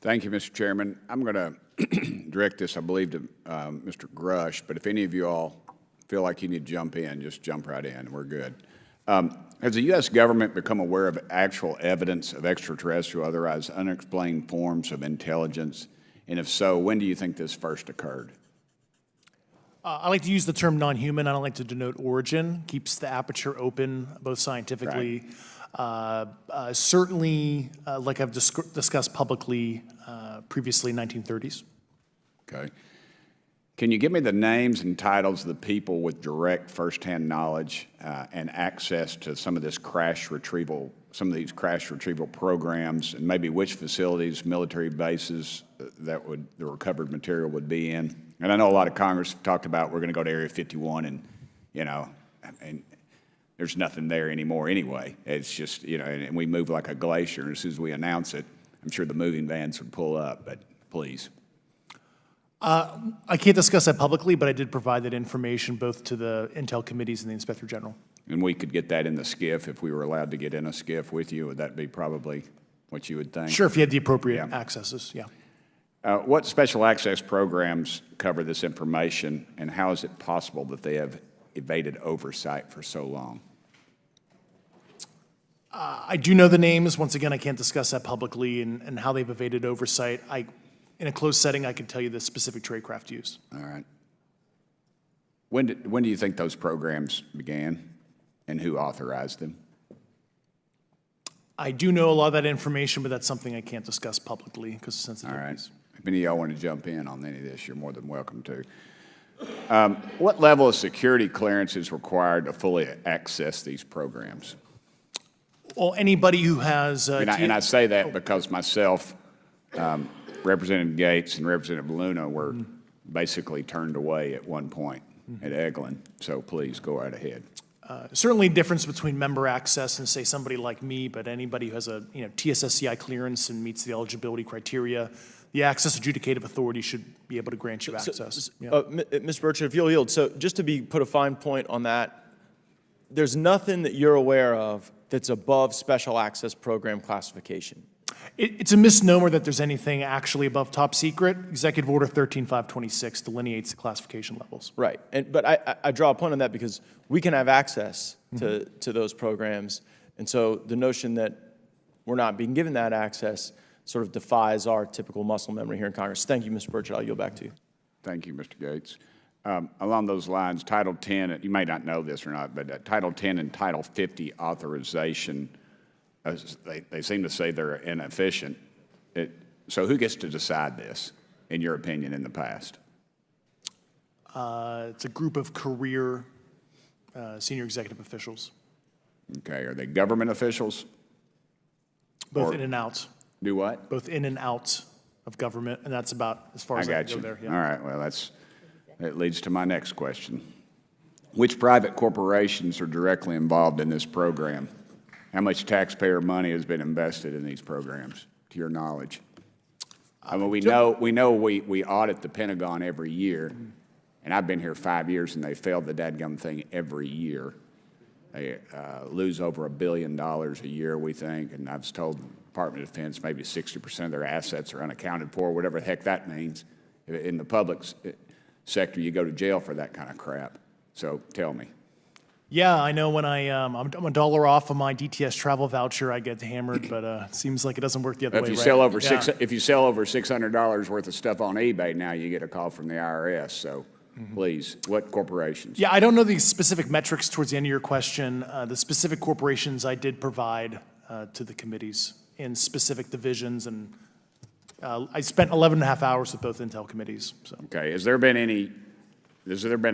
Thank you, Mr. Chairman. I'm going to direct this, I believe, to Mr. Grush, but if any of you all feel like you need to jump in, just jump right in. We're good. Has the U.S. government become aware of actual evidence of extraterrestrial, otherwise unexplained forms of intelligence? And if so, when do you think this first occurred? I like to use the term non-human. I don't like to denote origin. Keeps the aperture open, both scientifically. Right. Certainly, like I've discussed publicly previously, 1930s. Okay. Can you give me the names and titles of the people with direct firsthand knowledge and access to some of this crash retrieval, some of these crash retrieval programs, and maybe which facilities, military bases the recovered material would be in? And I know a lot of Congress have talked about we're going to go to Area 51 and, and there's nothing there anymore anyway. It's just, and we move like a glacier. And as soon as we announce it, I'm sure the moving vans would pull up. But please. I can't discuss that publicly, but I did provide that information both to the Intel committees and the Inspector General. And we could get that in the SCIF if we were allowed to get in a SCIF with you. Would that be probably what you would think? Sure, if you had the appropriate Yeah. accesses, yeah. What special access programs cover this information, and how is it possible that they have evaded oversight for so long? I do know the names. Once again, I can't discuss that publicly and how they've evaded oversight. In a closed setting, I can tell you the specific tradecraft used. All right. When do you think those programs began, and who authorized them? I do know a lot of that information, but that's something I can't discuss publicly because of All right. sensitivities. If any of y'all want to jump in on any of this, you're more than welcome to. What level of security clearance is required to fully access these programs? Well, anybody who has... And I say that because myself, Representative Gates and Representative Luna were basically turned away at one point at Eglin. So please go right ahead. Certainly difference between member access and, say, somebody like me, but anybody who has a TSSCI clearance and meets the eligibility criteria, the access adjudicative authority should be able to grant you access. Yeah. Mr. Burchett, if you'll yield, so just to put a fine point on that, there's nothing that you're aware of that's above special access program classification. It's a misnomer that there's anything actually above top secret. Executive Order 13526 delineates the classification levels. Right, but I draw a point on that because we can have access to those programs, and so the notion that we're not being given that access sort of defies our typical muscle memory here in Congress. Thank you, Mr. Burchett. I'll yield back to you. Thank you, Mr. Gates. Along those lines, Title 10, you may not know this or not, but Title 10 and Title 50 authorization, they seem to say they're inefficient. So who gets to decide this, in your opinion, in the past? It's a group of career senior executive officials. Okay, are they government officials? Both in and out. Do what? Both in and out of government, and that's about as far as I got can you. go there. Yeah. All right, well, that leads to my next question. Which private corporations are directly involved in this program? How much taxpayer money has been invested in these programs, to your knowledge? I mean, we know we audit the Pentagon every year, and I've been here 5 years, and they failed the dadgum thing every year. They lose over $1 billion a year, we think, and I was told the Department of Defense maybe 60% of their assets are unaccounted for, whatever the heck that means. In the public sector, you go to jail for that kind of crap. So tell me. Yeah, I know when I'm a dollar off of my DTS travel voucher, I get hammered, but it seems like it doesn't work the other way. If you right? sell over Yeah. if you sell over $600 worth of stuff on eBay, now you get a call from the IRS. So please, what corporations? Yeah, I don't know the specific metrics towards the end of your question. The specific corporations I did provide to the committees in specific divisions, and I spent 11 and a half hours with both Intel committees. So. Okay, has there been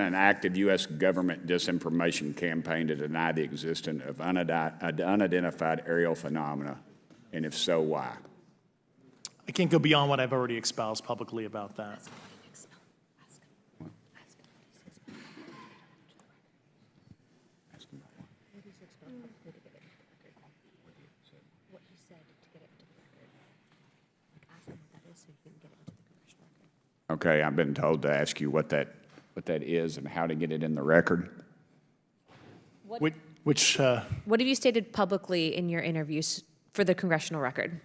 an active U.S. government disinformation campaign to deny the existence of unidentified aerial phenomena? And if so, why? I can't go beyond what I've already espoused publicly about that. Okay, I've been told to ask you what that is and how to get it in the record. What have you stated publicly in your interviews for the congressional record?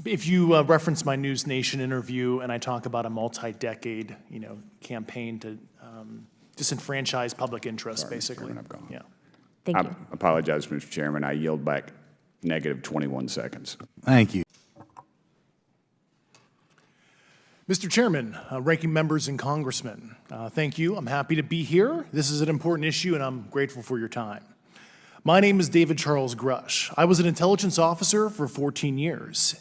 If you reference my News Nation interview and I talk about a multi-decade, campaign to disenfranchise public interest, Sorry, Mr. basically. Chairman, I've gone. Yeah. Thank I you. apologize, Mr. Chairman. I yield back negative 21 seconds. Thank you. Mr. Chairman, ranking members and congressmen, thank you. I'm happy to be here. This is an important issue, and I'm grateful for your time. My name is David Charles Grush. I was an intelligence officer for 14 years,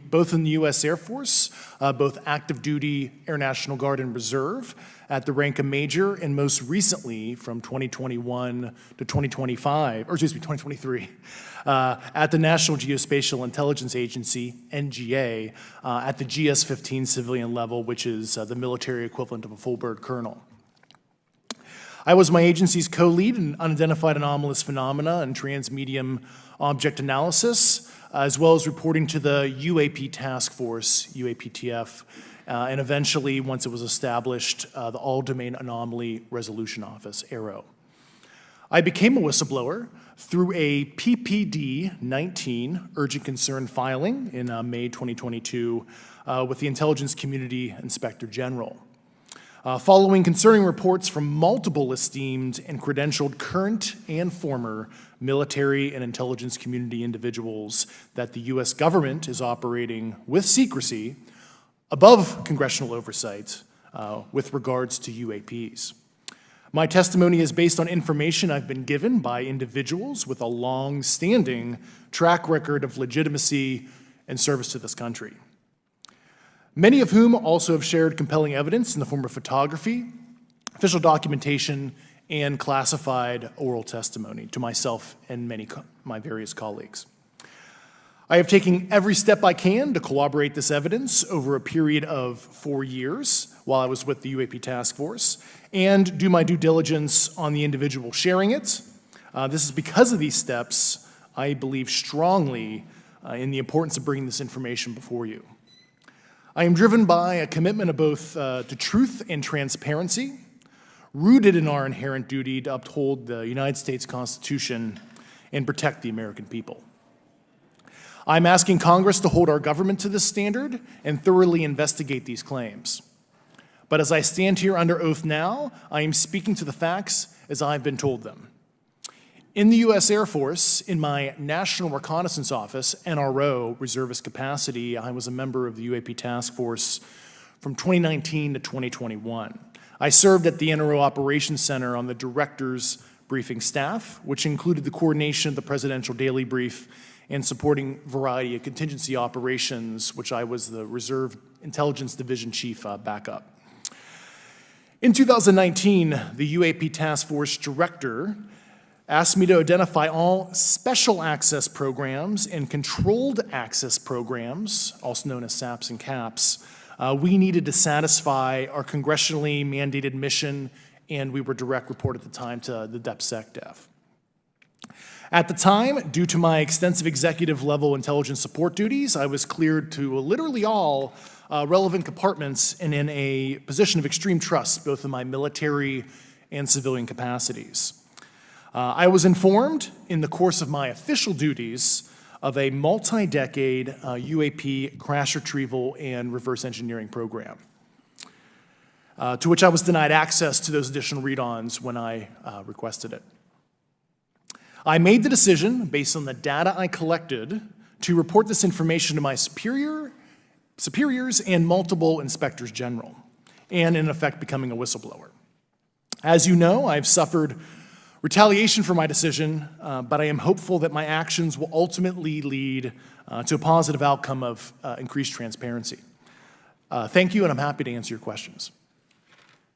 both in the U.S. Air Force, both active duty, Air National Guard, and Reserve, at the rank of major, and most recently from 2021 to 2023, at the National Geospatial Intelligence Agency, NGA, at the GS-15 civilian level, which is the military equivalent of a full bird colonel. I was my agency's co-lead in unidentified anomalous phenomena and transmedium object analysis, as well as reporting to the UAP task force, UAPTF, and eventually, once it was established, the All-Domain Anomaly Resolution Office, ARROW. I became a whistleblower through a PPD-19 urgent concern filing in May 2022 with the Intelligence Community Inspector General. Following concerning reports from multiple esteemed and credentialed current and former military and intelligence community individuals that the U.S. government is operating with secrecy above congressional oversight with regards to UAPs. My testimony is based on information I've been given by individuals with a long-standing track record of legitimacy and service to this country, many of whom also have shared compelling evidence in the form of photography, official documentation, and classified oral testimony to myself and my various colleagues. I have taken every step I can to corroborate this evidence over a period of 4 years while I was with the UAP Task Force and do my due diligence on the individual sharing it. This is because of these steps, I believe strongly in the importance of bringing this information before you. I am driven by a commitment of both to truth and transparency, rooted in our inherent duty to uphold the United States Constitution and protect the American people. I'm asking Congress to hold our government to this standard and thoroughly investigate these claims. But as I stand here under oath now, I am speaking to the facts as I've been told them. In the U.S. Air Force, in my National Reconnaissance Office, NRO, reservist capacity, I was a member of the UAP Task Force from 2019 to 2021. I served at the NRO Operations Center on the Director's Briefing staff, which included the coordination of the Presidential Daily Brief and supporting variety of contingency operations, which I was the Reserve Intelligence Division Chief backup. In 2019, the UAP Task Force Director asked me to identify all special access programs and controlled access programs, also known as SAPs and CAPs, we needed to satisfy our congressionally mandated mission, and we were direct report at the time to the DepSecDef. At the time, due to my extensive executive level intelligence support duties, I was cleared to literally all relevant compartments and in a position of extreme trust, both in my military and civilian capacities. I was informed in the course of my official duties of a multi-decade UAP crash retrieval and reverse engineering program, to which I was denied access to those additional read-ons when I requested it. I made the decision, based on the data I collected, to report this information to my superiors and multiple inspectors general, and in effect becoming a whistleblower. As you know, I've suffered retaliation for my decision, but I am hopeful that my actions will ultimately lead to a positive outcome of increased transparency. Thank you, and I'm happy to answer your questions.